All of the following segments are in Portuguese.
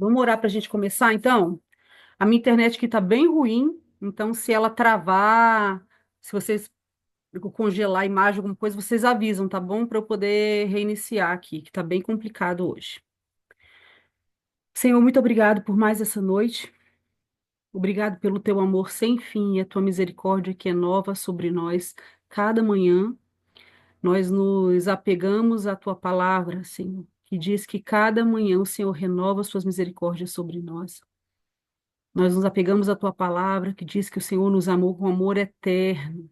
Vamos orar para a gente começar, então? A minha internet aqui está bem ruim, então se ela travar, se vocês congelar a imagem, alguma coisa, vocês avisam, tá bom? Para eu poder reiniciar aqui, que está bem complicado hoje. Senhor, muito obrigado por mais essa noite. Obrigado pelo teu amor sem fim e a tua misericórdia que é nova sobre nós cada manhã. Nós nos apegamos à tua palavra, Senhor, que diz que cada manhã o Senhor renova as suas misericórdias sobre nós. Nós nos apegamos à tua palavra, que diz que o Senhor nos amou com amor eterno.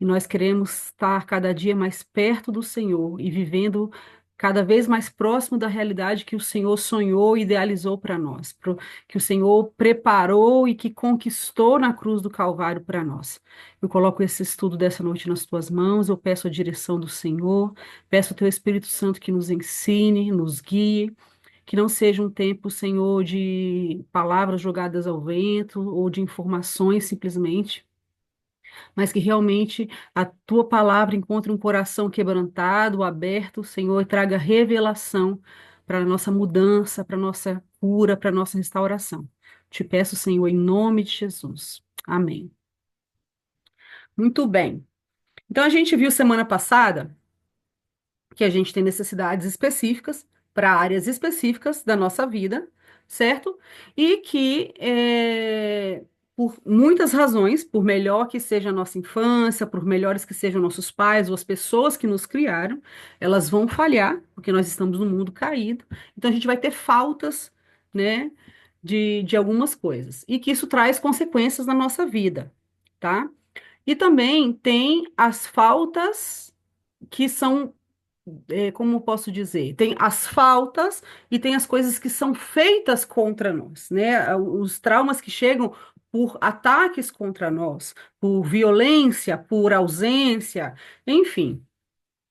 E nós queremos estar cada dia mais perto do Senhor e vivendo cada vez mais próximo da realidade que o Senhor sonhou e idealizou para nós, que o Senhor preparou e que conquistou na cruz do Calvário para nós. Eu coloco esse estudo dessa noite nas tuas mãos, eu peço a direção do Senhor, peço ao teu Espírito Santo que nos ensine, nos guie. Que não seja um tempo, Senhor, de palavras jogadas ao vento ou de informações simplesmente, mas que realmente a tua palavra encontre um coração quebrantado, aberto, Senhor, e traga revelação para a nossa mudança, para a nossa cura, para a nossa restauração. Te peço, Senhor, em nome de Jesus. Amém. Muito bem. Então, a gente viu semana passada que a gente tem necessidades específicas para áreas específicas da nossa vida, certo? E que, por muitas razões, por melhor que seja a nossa infância, por melhores que sejam nossos pais ou as pessoas que nos criaram, elas vão falhar, porque nós estamos num mundo caído. Então, a gente vai ter faltas, né, de algumas coisas. E que isso traz consequências na nossa vida, tá? E também tem as faltas que são como posso dizer, tem as faltas e tem as coisas que são feitas contra nós, né? Os traumas que chegam por ataques contra nós, por violência, por ausência, enfim.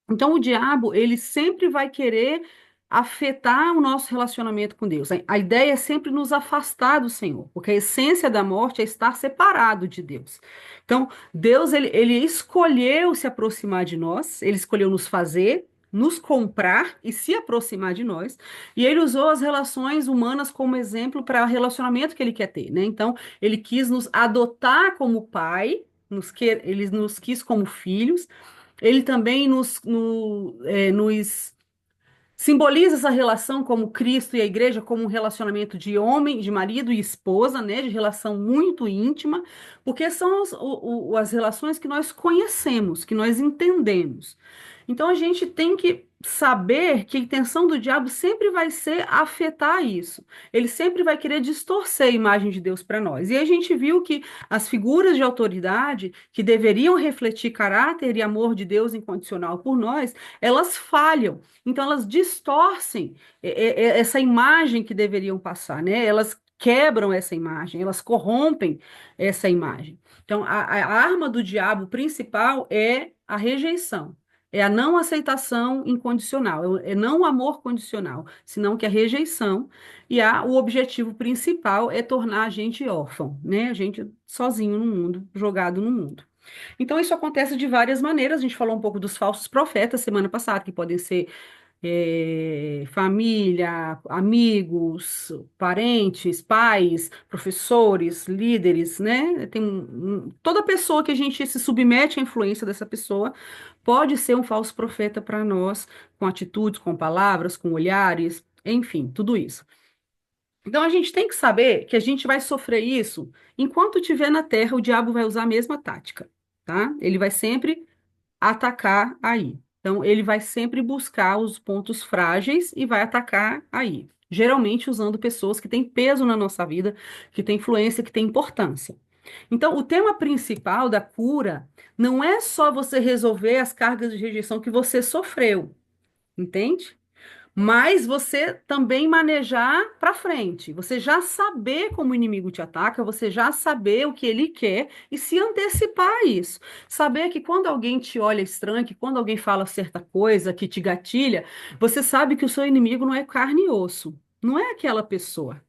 Então, o diabo, ele sempre vai querer afetar o nosso relacionamento com Deus. A ideia é sempre nos afastar do Senhor, porque a essência da morte é estar separado de Deus. Então, Deus, ele escolheu se aproximar de nós, ele escolheu nos fazer, nos comprar e se aproximar de nós, e ele usou as relações humanas como exemplo para o relacionamento que ele quer ter, né? Então, ele quis nos adotar como pai, ele nos quis como filhos, ele também nos simboliza essa relação como Cristo e a igreja, como um relacionamento de homem, de marido e esposa, né? De relação muito íntima, porque são as relações que nós conhecemos, que nós entendemos. Então a gente tem que saber que a intenção do diabo sempre vai ser afetar isso. Ele sempre vai querer distorcer a imagem de Deus para nós. E a gente viu que as figuras de autoridade que deveriam refletir caráter e amor de Deus incondicional por nós, elas falham. Então elas distorcem essa imagem que deveriam passar, né? Elas quebram essa imagem, elas corrompem essa imagem. Então a arma do diabo principal é a rejeição. É a não aceitação incondicional, é não o amor condicional, senão que a rejeição. E o objetivo principal é tornar a gente órfão, né? A gente sozinho no mundo, jogado no mundo. Então, isso acontece de várias maneiras. A gente falou um pouco dos falsos profetas semana passada, que podem ser família, amigos, parentes, pais, professores, líderes, né? Toda pessoa que a gente se submete à influência dessa pessoa pode ser um falso profeta para nós, com atitudes, com palavras, com olhares, enfim, tudo isso. Então a gente tem que saber que a gente vai sofrer isso enquanto estiver na Terra, o diabo vai usar a mesma tática, tá? Ele vai sempre atacar aí. Então, ele vai sempre buscar os pontos frágeis e vai atacar aí. Geralmente usando pessoas que têm peso na nossa vida, que têm influência, que têm importância. Então, o tema principal da cura não é só você resolver as cargas de rejeição que você sofreu, entende? Mas você também manejar para frente, você já saber como o inimigo te ataca, você já saber o que ele quer e se antecipar a isso. Saber que quando alguém te olha estranho, que quando alguém fala certa coisa que te gatilha, você sabe que o seu inimigo não é carne e osso, não é aquela pessoa.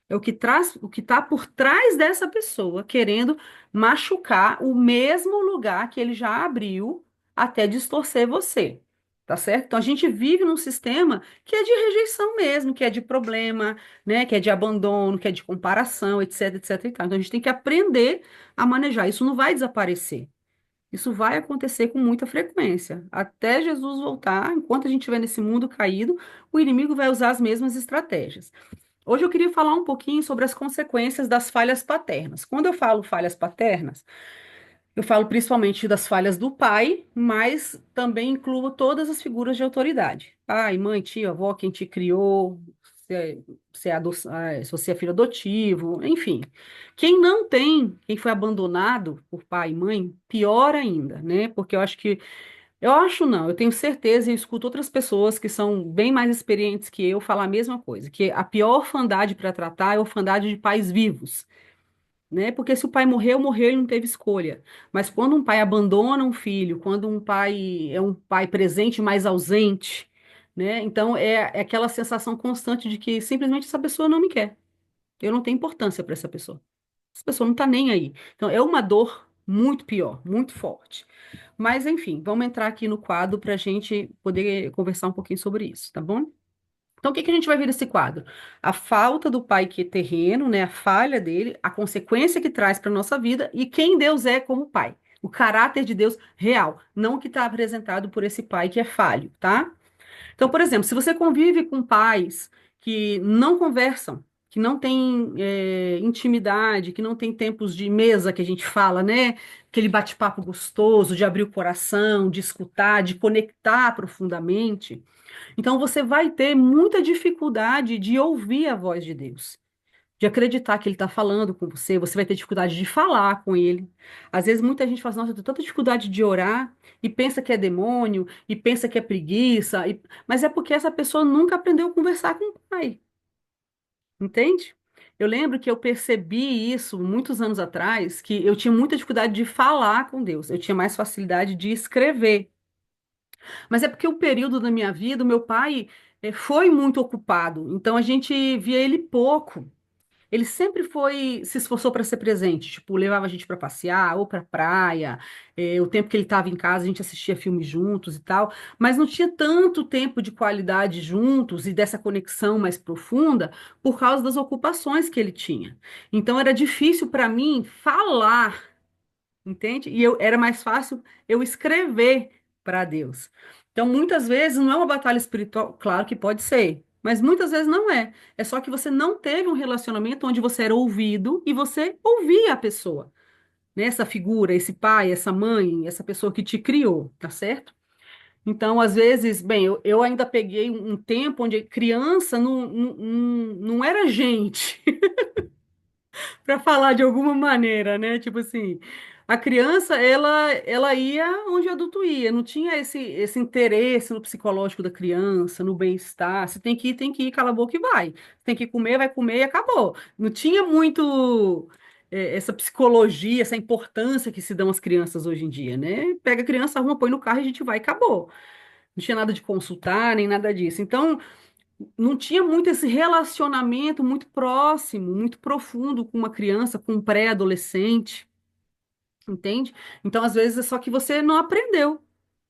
É o que traz, o que está por trás dessa pessoa, querendo machucar o mesmo lugar que ele já abriu até distorcer você. Tá certo? Então a gente vive num sistema que é de rejeição mesmo, que é de problema, né? Que é de abandono, que é de comparação, etc, etc e tal. Então a gente tem que aprender a manejar. Isso não vai desaparecer. Isso vai acontecer com muita frequência. Até Jesus voltar, enquanto a gente estiver nesse mundo caído, o inimigo vai usar as mesmas estratégias. Hoje eu queria falar um pouquinho sobre as consequências das falhas paternas. Quando eu falo falhas paternas, eu falo principalmente das falhas do pai, mas também incluo todas as figuras de autoridade. Pai, mãe, tia, avó, quem te criou, se você é filho adotivo, enfim. Quem não tem, quem foi abandonado por pai e mãe, pior ainda, né? Porque eu acho não, eu tenho certeza e eu escuto outras pessoas que são bem mais experientes que eu falar a mesma coisa, que a pior orfandade para tratar é a orfandade de pais vivos, né? Porque se o pai morreu, morreu e não teve escolha. Mas quando um pai abandona um filho, quando um pai é um pai presente, mas ausente, né? Então é aquela sensação constante de que simplesmente essa pessoa não me quer. Eu não tenho importância para essa pessoa. Essa pessoa não está nem aí. Então é uma dor muito pior, muito forte. Mas enfim, vamos entrar aqui no quadro para a gente poder conversar um pouquinho sobre isso, tá bom? Então, o que que a gente vai ver nesse quadro? A falta do pai que é terreno, né? A falha dele, a consequência que traz para a nossa vida e quem Deus é como pai. O caráter de Deus real, não o que está apresentado por esse pai que é falho, tá? Então, por exemplo, se você convive com pais que não conversam, que não têm intimidade, que não têm tempos de mesa, que a gente fala, né? Aquele bate-papo gostoso, de abrir o coração, de escutar, de conectar profundamente. Então você vai ter muita dificuldade de ouvir a voz de Deus, de acreditar que Ele está falando com você, você vai ter dificuldade de falar com Ele. Às vezes muita gente fala assim, nossa, eu tenho tanta dificuldade de orar, e pensa que é demônio, e pensa que é preguiça, mas é porque essa pessoa nunca aprendeu a conversar com o Pai, entende? Eu lembro que eu percebi isso muitos anos atrás, que eu tinha muita dificuldade de falar com Deus, eu tinha mais facilidade de escrever. Mas é porque o período da minha vida, o meu pai foi muito ocupado, então a gente via ele pouco. Ele sempre se esforçou para ser presente, tipo, levava a gente para passear ou para praia. O tempo que ele estava em casa, a gente assistia filmes juntos e tal, mas não tinha tanto tempo de qualidade juntos e dessa conexão mais profunda por causa das ocupações que ele tinha. Então era difícil para mim falar, entende? E era mais fácil eu escrever para Deus. Então, muitas vezes não é uma batalha espiritual, claro que pode ser, mas muitas vezes não é. É só que você não teve um relacionamento onde você era ouvido e você ouvia a pessoa, né? Essa figura, esse pai, essa mãe, essa pessoa que te criou, tá certo? Então, às vezes, bem, eu ainda peguei um tempo onde criança não era gente. Para falar de alguma maneira, né? Tipo assim, a criança, ela ia onde o adulto ia, não tinha esse interesse no psicológico da criança, no bem-estar. Se tem que ir, cala a boca e vai. Se tem que comer, vai comer e acabou. Não tinha muito essa psicologia, essa importância que se dão às crianças hoje em dia, né? Pega a criança, arruma, põe no carro e a gente vai e acabou. Não tinha nada de consultar, nem nada disso. Então, não tinha muito esse relacionamento muito próximo, muito profundo com uma criança, com um pré-adolescente, entende? Então, às vezes, é só que você não aprendeu.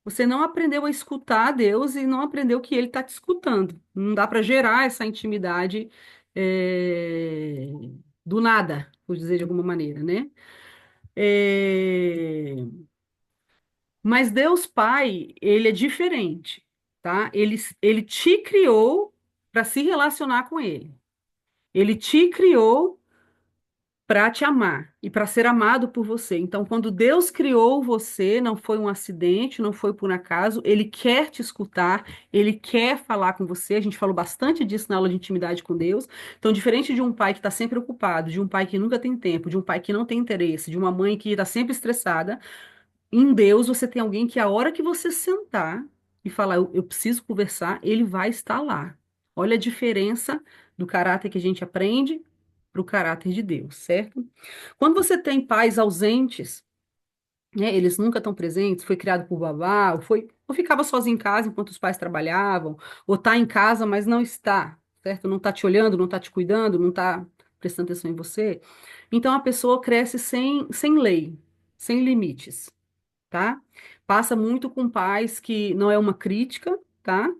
Você não aprendeu a escutar a Deus e não aprendeu que Ele está te escutando. Não dá para gerar essa intimidade é, do nada, por dizer de alguma maneira, né? É, Mas Deus Pai, Ele é diferente, tá? Ele te criou para se relacionar com Ele. Ele te criou para te amar e para ser amado por você. Então, quando Deus criou você, não foi um acidente, não foi por acaso, ele quer te escutar, ele quer falar com você. A gente falou bastante disso na aula de intimidade com Deus. Então, diferente de um pai que está sempre ocupado, de um pai que nunca tem tempo, de um pai que não tem interesse, de uma mãe que está sempre estressada, em Deus você tem alguém que a hora que você sentar e falar, eu preciso conversar, ele vai estar lá. Olha a diferença do caráter que a gente aprende para o caráter de Deus, certo? Quando você tem pais ausentes, né, eles nunca estão presentes, foi criado por babá, ou ficava sozinho em casa enquanto os pais trabalhavam, ou está em casa, mas não está, certo? Não está te olhando, não está te cuidando, não está prestando atenção em você. Então a pessoa cresce sem lei, sem limites, tá? Passa muito com pais que não é uma crítica, tá?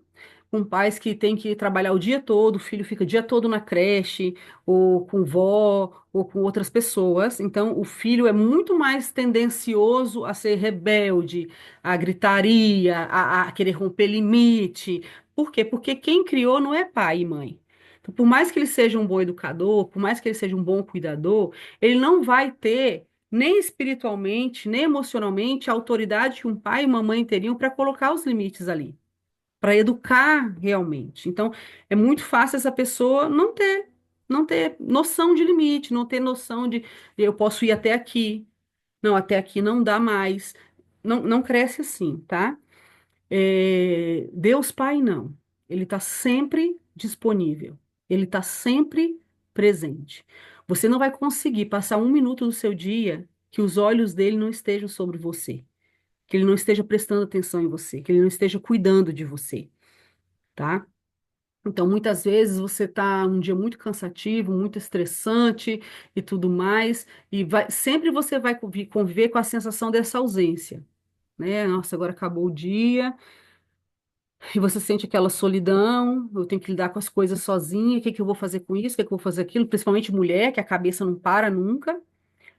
Com pais que têm que trabalhar o dia todo, o filho fica o dia todo na creche, ou com vó, ou com outras pessoas. Então, o filho é muito mais tendencioso a ser rebelde, a gritaria, a querer romper limite. Por quê? Porque quem criou não é pai e mãe. Então, por mais que ele seja um bom educador, por mais que ele seja um bom cuidador, ele não vai ter nem espiritualmente, nem emocionalmente a autoridade que um pai e uma mãe teriam para colocar os limites ali para educar realmente. Então, é muito fácil essa pessoa não ter noção de limite, não ter noção de eu posso ir até aqui. Não, até aqui não dá mais. Não, não cresce assim, tá? Deus Pai, não. Ele está sempre disponível. Ele está sempre presente. Você não vai conseguir passar um minuto do seu dia que os olhos dele não estejam sobre você, que ele não esteja prestando atenção em você, que ele não esteja cuidando de você, tá? Então, muitas vezes você está um dia muito cansativo, muito estressante e tudo mais, e sempre você vai conviver com a sensação dessa ausência, né? Nossa, agora acabou o dia, e você sente aquela solidão, eu tenho que lidar com as coisas sozinha, o que que eu vou fazer com isso, o que que eu vou fazer aquilo, principalmente mulher, que a cabeça não para nunca,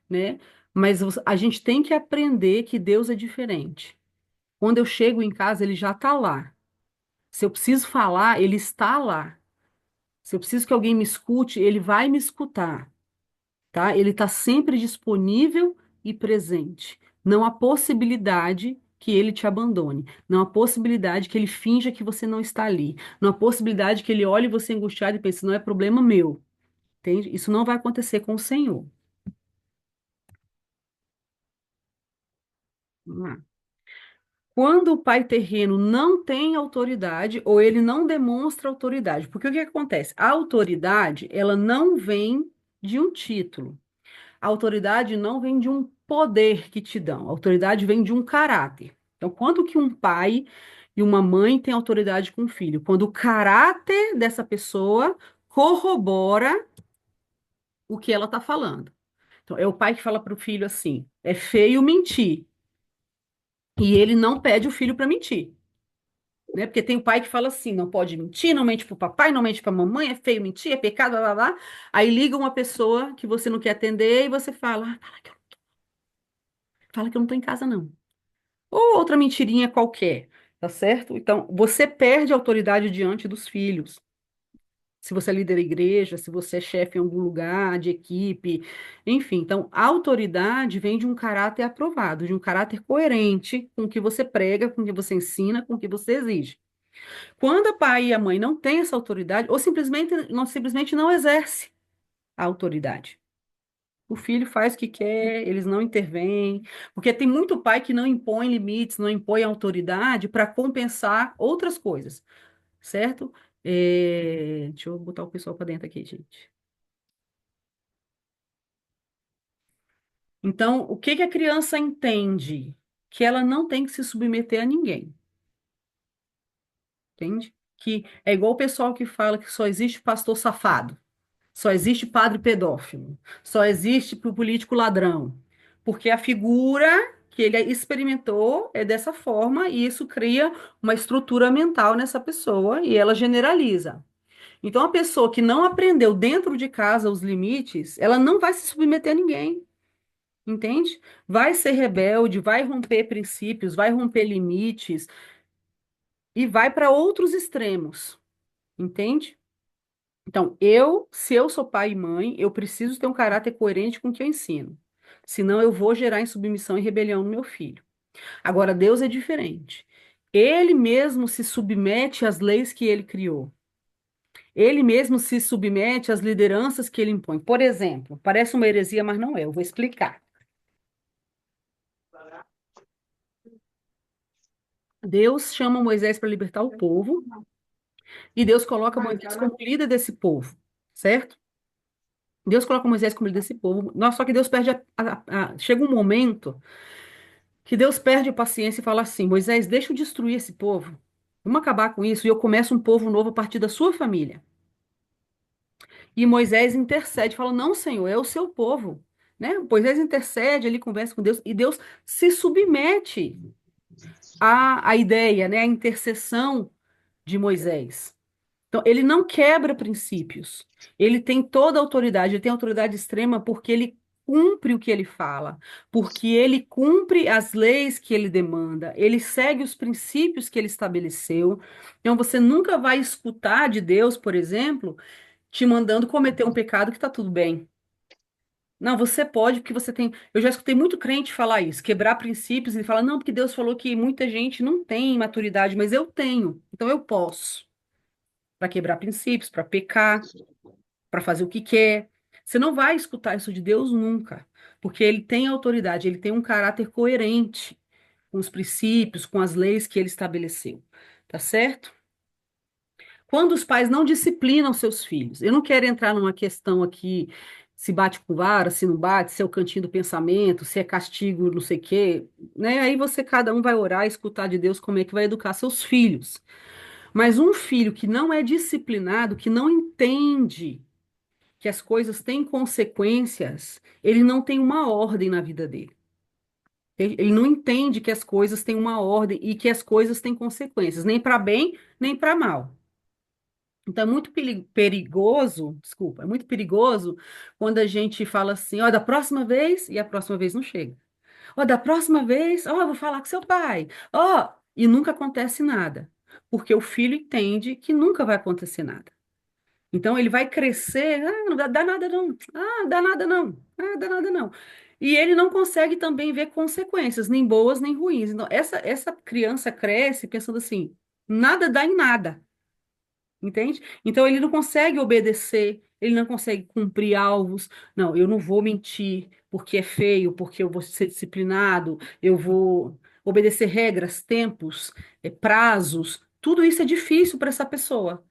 né? Mas a gente tem que aprender que Deus é diferente. Quando eu chego em casa, ele já está lá. Se eu preciso falar, ele está lá. Se eu preciso que alguém me escute, ele vai me escutar, tá? Ele está sempre disponível e presente. Não há possibilidade que ele te abandone. Não há possibilidade que ele finja que você não está ali. Não há possibilidade que ele olhe você angustiado e pense, não é problema meu. Entende? Isso não vai acontecer com o Senhor. Vamos lá. Quando o pai terreno não tem autoridade ou ele não demonstra autoridade, porque o que acontece? A autoridade, ela não vem de um título. A autoridade não vem de um poder que te dão, a autoridade vem de um caráter. Então, quando que um pai e uma mãe têm autoridade com o filho? Quando o caráter dessa pessoa corrobora o que ela está falando. Então, é o pai que fala para o filho assim: é feio mentir. E ele não pede o filho para mentir. Né? Porque tem o pai que fala assim: não pode mentir, não mente para o papai, não mente para a mamãe, é feio mentir, é pecado, blá blá blá. Aí liga uma pessoa que você não quer atender e você fala: "Ah, fala que eu não estou em casa, não." Ou outra mentirinha qualquer, tá certo? Então, você perde a autoridade diante dos filhos. Se você é líder da igreja, se você é chefe em algum lugar, de equipe, enfim. Então, a autoridade vem de um caráter aprovado, de um caráter coerente com o que você prega, com o que você ensina, com o que você exige. Quando o pai e a mãe não têm essa autoridade, ou simplesmente não exerce a autoridade. O filho faz o que quer, eles não intervêm, porque tem muito pai que não impõe limites, não impõe autoridade para compensar outras coisas, certo? Deixa eu botar o pessoal para dentro aqui, gente. Então, o que que a criança entende? Que ela não tem que se submeter a ninguém, entende? Que é igual o pessoal que fala que só existe pastor safado. Só existe padre pedófilo. Só existe pro político ladrão. Porque a figura que ele experimentou é dessa forma e isso cria uma estrutura mental nessa pessoa e ela generaliza. Então, a pessoa que não aprendeu dentro de casa os limites, ela não vai se submeter a ninguém, entende? Vai ser rebelde, vai romper princípios, vai romper limites e vai para outros extremos, entende? Então, se eu sou pai e mãe, eu preciso ter um caráter coerente com o que eu ensino. Senão, eu vou gerar insubmissão e rebelião no meu filho. Agora, Deus é diferente. Ele mesmo se submete às leis que ele criou. Ele mesmo se submete às lideranças que ele impõe. Por exemplo, parece uma heresia, mas não é. Eu vou explicar. Deus chama Moisés para libertar o povo e Deus coloca Moisés como líder desse povo, certo? Deus coloca Moisés como líder desse povo. Nossa, só que Deus perde chega um momento que Deus perde a paciência e fala assim: Moisés, deixa eu destruir esse povo. Vamos acabar com isso e eu começo um povo novo a partir da sua família. E Moisés intercede, fala: não, Senhor, é o seu povo. Né? Moisés intercede, ele conversa com Deus e Deus se submete. a ideia, né, a intercessão de Moisés. Então, ele não quebra princípios. Ele tem toda a autoridade, ele tem autoridade extrema porque ele cumpre o que ele fala, porque ele cumpre as leis que ele demanda, ele segue os princípios que ele estabeleceu. Então, você nunca vai escutar de Deus, por exemplo, te mandando cometer um pecado que está tudo bem. Não, você pode, porque você tem. Eu já escutei muito crente falar isso, quebrar princípios e falar, não, porque Deus falou que muita gente não tem maturidade, mas eu tenho, então eu posso para quebrar princípios, para pecar, para fazer o que quer. Você não vai escutar isso de Deus nunca, porque ele tem autoridade, ele tem um caráter coerente com os princípios, com as leis que ele estabeleceu. Tá certo? Quando os pais não disciplinam seus filhos, eu não quero entrar numa questão aqui se bate com vara, se não bate, se é o cantinho do pensamento, se é castigo, não sei o quê, né? Aí você cada um vai orar e escutar de Deus como é que vai educar seus filhos. Mas um filho que não é disciplinado, que não entende que as coisas têm consequências, ele não tem uma ordem na vida dele. Ele não entende que as coisas têm uma ordem e que as coisas têm consequências, nem para bem, nem para mal. Então é muito perigoso, desculpa, é muito perigoso quando a gente fala assim, ó, da próxima vez, e a próxima vez não chega. Ó, da próxima vez, ó, eu vou falar com seu pai. Ó, e nunca acontece nada, porque o filho entende que nunca vai acontecer nada. Então ele vai crescer, ah, não dá nada não, ah, dá nada não, ah, dá nada não. E ele não consegue também ver consequências, nem boas nem ruins. Então essa criança cresce pensando assim, nada dá em nada, entende? Então ele não consegue obedecer, ele não consegue cumprir alvos. Não, eu não vou mentir porque é feio, porque eu vou ser disciplinado, eu vou obedecer regras, tempos, prazos. Tudo isso é difícil para essa pessoa.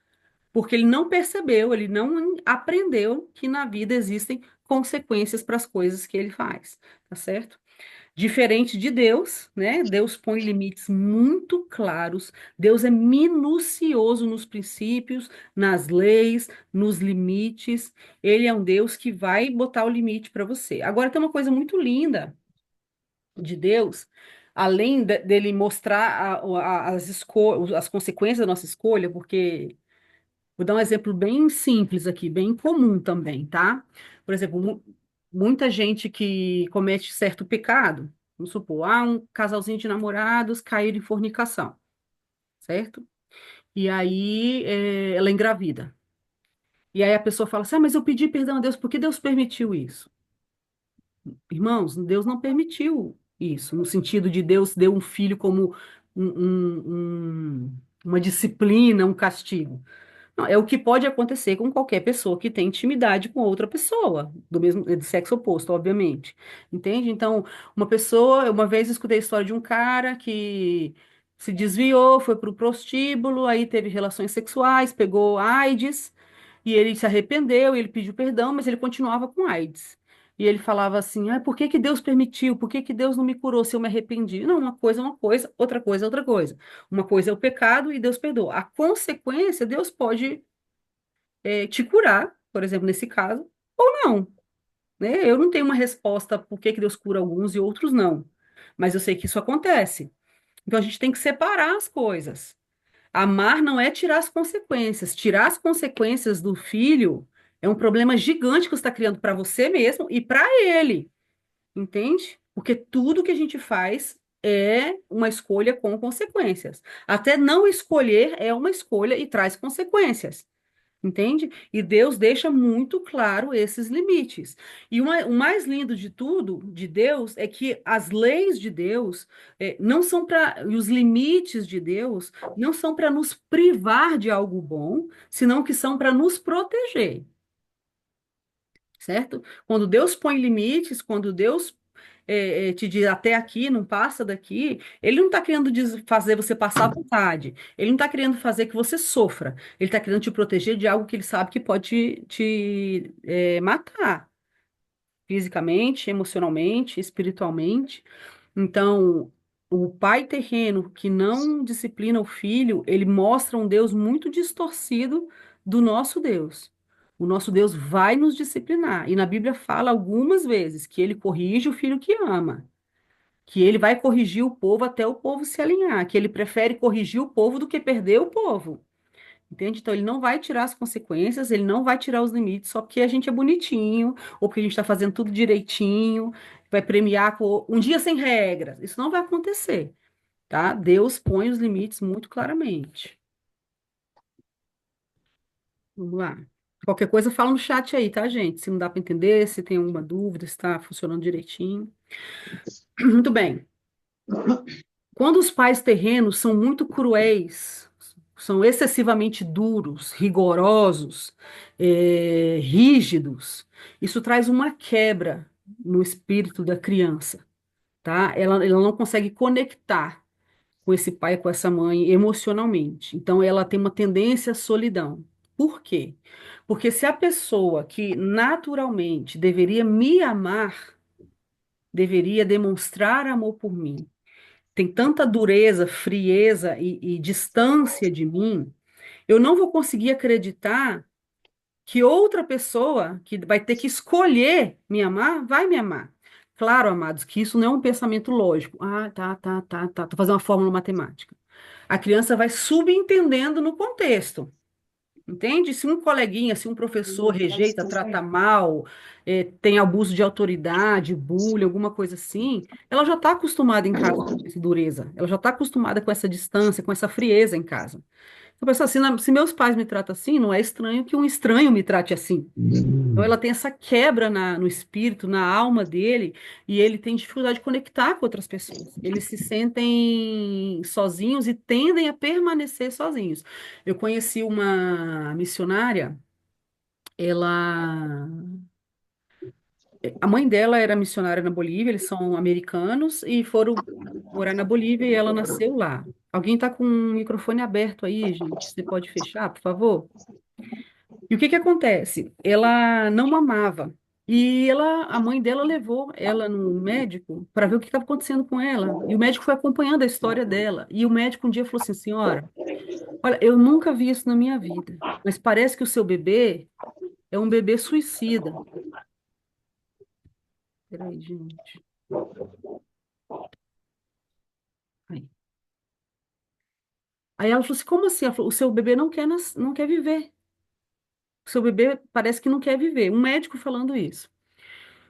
Porque ele não percebeu, ele não aprendeu que na vida existem consequências para as coisas que ele faz, tá certo? Diferente de Deus, né? Deus põe limites muito claros, Deus é minucioso nos princípios, nas leis, nos limites. Ele é um Deus que vai botar o limite para você. Agora tem uma coisa muito linda de Deus, além dele mostrar as consequências da nossa escolha, porque vou dar um exemplo bem simples aqui, bem comum também, tá? Por exemplo, muita gente que comete certo pecado, vamos supor, um casalzinho de namorados caíram em fornicação, certo? E aí ela engravida. E aí a pessoa fala assim, ah, mas eu pedi perdão a Deus, por que Deus permitiu isso? Irmãos, Deus não permitiu isso, no sentido de Deus deu um filho como uma disciplina, um castigo. Não, é o que pode acontecer com qualquer pessoa que tem intimidade com outra pessoa, do mesmo, do sexo oposto, obviamente. Entende? Então, uma pessoa, uma vez eu escutei a história de um cara que se desviou, foi para o prostíbulo, aí teve relações sexuais, pegou AIDS, e ele se arrependeu, ele pediu perdão, mas ele continuava com AIDS. E ele falava assim: ah, por que que Deus permitiu? Por que que Deus não me curou se eu me arrependi? Não, uma coisa, outra coisa. Uma coisa é o pecado e Deus perdoa. A consequência, Deus pode te curar, por exemplo, nesse caso, ou não, né? Eu não tenho uma resposta por que que Deus cura alguns e outros não, mas eu sei que isso acontece. Então a gente tem que separar as coisas. Amar não é tirar as consequências. Tirar as consequências do filho é um problema gigante que você está criando para você mesmo e para ele, entende? Porque tudo que a gente faz é uma escolha com consequências. Até não escolher é uma escolha e traz consequências. Entende? E Deus deixa muito claro esses limites. E o mais lindo de tudo, de Deus, é que as leis de Deus não são para, e os limites de Deus não são para nos privar de algo bom, senão que são para nos proteger, certo? Quando Deus põe limites, quando Deus te diz até aqui, não passa daqui, ele não está querendo fazer você passar vontade, ele não está querendo fazer que você sofra, ele está querendo te proteger de algo que ele sabe que pode te matar, fisicamente, emocionalmente, espiritualmente. Então, o pai terreno que não disciplina o filho, ele mostra um Deus muito distorcido do nosso Deus. O nosso Deus vai nos disciplinar. E na Bíblia fala algumas vezes que ele corrige o filho que ama, que ele vai corrigir o povo até o povo se alinhar, que ele prefere corrigir o povo do que perder o povo. Entende? Então, ele não vai tirar as consequências, ele não vai tirar os limites só porque a gente é bonitinho, ou porque a gente está fazendo tudo direitinho, vai premiar com um dia sem regras. Isso não vai acontecer, tá? Deus põe os limites muito claramente. Vamos lá. Qualquer coisa, fala no chat aí, tá, gente? Se não dá para entender, se tem alguma dúvida, se está funcionando direitinho. Muito bem. Quando os pais terrenos são muito cruéis, são excessivamente duros, rigorosos, rígidos, isso traz uma quebra no espírito da criança, tá? Ela não consegue conectar com esse pai, com essa mãe emocionalmente. Então, ela tem uma tendência à solidão. Por quê? Porque se a pessoa que naturalmente deveria me amar, deveria demonstrar amor por mim, tem tanta dureza, frieza e distância de mim, eu não vou conseguir acreditar que outra pessoa que vai ter que escolher me amar, vai me amar. Claro, amados, que isso não é um pensamento lógico. Ah, tá. Tô fazendo uma fórmula matemática. A criança vai subentendendo no contexto. Entende? Se um coleguinha, se um professor rejeita, trata mal, tem abuso de autoridade, bullying, alguma coisa assim, ela já está acostumada em casa com essa dureza, ela já está acostumada com essa distância, com essa frieza em casa. Eu penso assim, se meus pais me tratam assim, não é estranho que um estranho me trate assim. Então ela tem essa quebra no espírito, na alma dele, e ele tem dificuldade de conectar com outras pessoas. Eles se sentem sozinhos e tendem a permanecer sozinhos. Eu conheci uma missionária, ela, a mãe dela era missionária na Bolívia, eles são americanos e foram morar na Bolívia e ela nasceu lá. Alguém está com o microfone aberto aí, gente? Você pode fechar, por favor? E o que que acontece? Ela não mamava. E a mãe dela levou ela no médico para ver o que estava acontecendo com ela. E o médico foi acompanhando a história dela. E o médico um dia falou assim: senhora, olha, eu nunca vi isso na minha vida, mas parece que o seu bebê é um bebê suicida. Peraí, gente. Aí. Aí ela falou assim: como assim? Ela falou: o seu bebê não quer viver. O seu bebê parece que não quer viver. Um médico falando isso.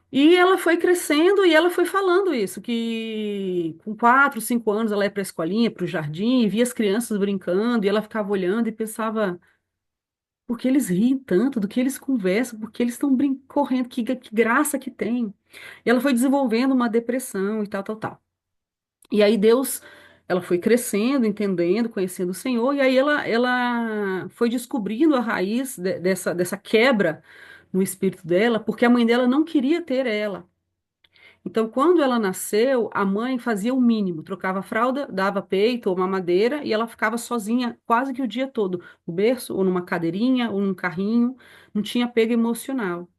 E ela foi crescendo e ela foi falando isso, que com 4, 5 anos ela ia para a escolinha, para o jardim, e via as crianças brincando, e ela ficava olhando e pensava, por que eles riem tanto, do que eles conversam, por que eles estão correndo, que graça que tem. E ela foi desenvolvendo uma depressão e tal, tal, tal. E aí ela foi crescendo, entendendo, conhecendo o Senhor, e aí ela foi descobrindo a raiz dessa quebra no espírito dela, porque a mãe dela não queria ter ela. Então, quando ela nasceu, a mãe fazia o mínimo, trocava a fralda, dava peito ou mamadeira e ela ficava sozinha quase que o dia todo, no berço, ou numa cadeirinha, ou num carrinho, não tinha apego emocional.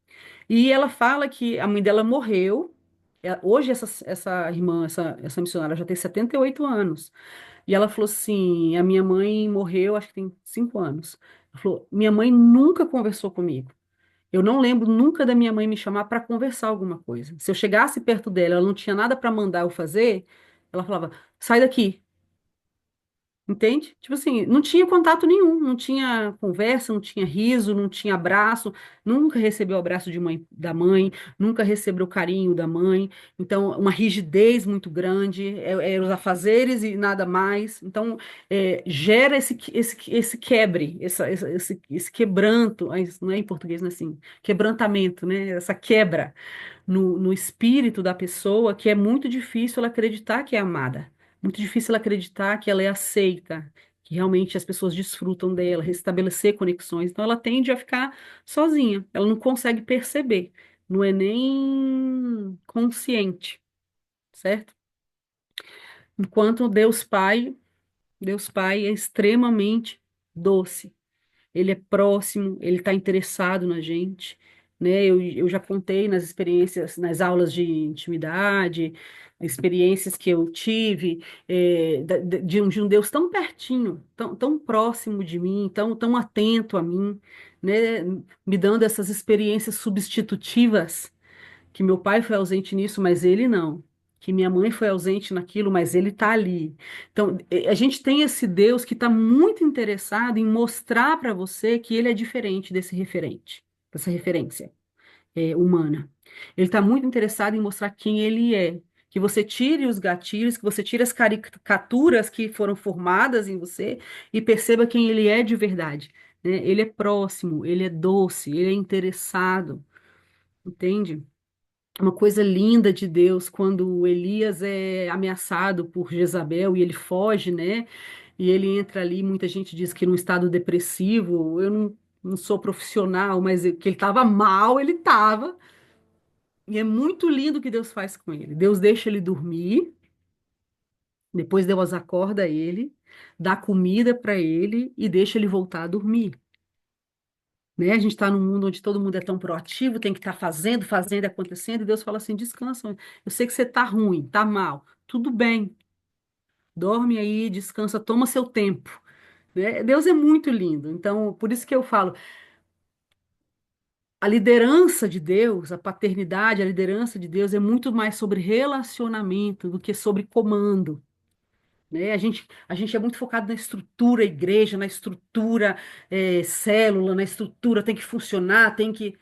E ela fala que a mãe dela morreu. Hoje, essa irmã, essa missionária já tem 78 anos. E ela falou assim: a minha mãe morreu, acho que tem 5 anos. Ela falou: minha mãe nunca conversou comigo. Eu não lembro nunca da minha mãe me chamar para conversar alguma coisa. Se eu chegasse perto dela, ela não tinha nada para mandar eu fazer, ela falava: sai daqui. Entende? Tipo assim, não tinha contato nenhum, não tinha conversa, não tinha riso, não tinha abraço, nunca recebeu o abraço de mãe, da mãe, nunca recebeu o carinho da mãe. Então, uma rigidez muito grande, é os afazeres e nada mais. Então, gera esse quebre, esse quebranto, isso não é em português, não é assim, quebrantamento, né? Essa quebra no espírito da pessoa que é muito difícil ela acreditar que é amada. Muito difícil ela acreditar que ela é aceita, que realmente as pessoas desfrutam dela, restabelecer conexões. Então ela tende a ficar sozinha, ela não consegue perceber, não é nem consciente, certo? Enquanto Deus Pai é extremamente doce. Ele é próximo, ele está interessado na gente, né? Eu já contei nas experiências, nas aulas de intimidade, experiências que eu tive, de um Deus tão pertinho, tão próximo de mim, tão atento a mim, né? Me dando essas experiências substitutivas, que meu pai foi ausente nisso, mas ele não. que minha mãe foi ausente naquilo, mas ele está ali. Então, a gente tem esse Deus que está muito interessado em mostrar para você que ele é diferente desse referente, dessa referência humana. Ele está muito interessado em mostrar quem ele é. Que você tire os gatilhos, que você tire as caricaturas que foram formadas em você e perceba quem ele é de verdade, né? Ele é próximo, ele é doce, ele é interessado, entende? Uma coisa linda de Deus quando Elias é ameaçado por Jezabel e ele foge, né? E ele entra ali, muita gente diz que num estado depressivo. Eu não sou profissional, mas que ele estava mal, ele estava. E é muito lindo o que Deus faz com ele. Deus deixa ele dormir, depois Deus acorda ele, dá comida para ele e deixa ele voltar a dormir. Né? A gente está num mundo onde todo mundo é tão proativo, tem que estar fazendo, fazendo, acontecendo, e Deus fala assim: descansa. Eu sei que você está ruim, está mal, tudo bem, dorme aí, descansa, toma seu tempo. Né? Deus é muito lindo. Então, por isso que eu falo, a liderança de Deus, a paternidade, a liderança de Deus é muito mais sobre relacionamento do que sobre comando. Né? A gente é muito focado na estrutura igreja, na estrutura célula, na estrutura tem que funcionar, tem que.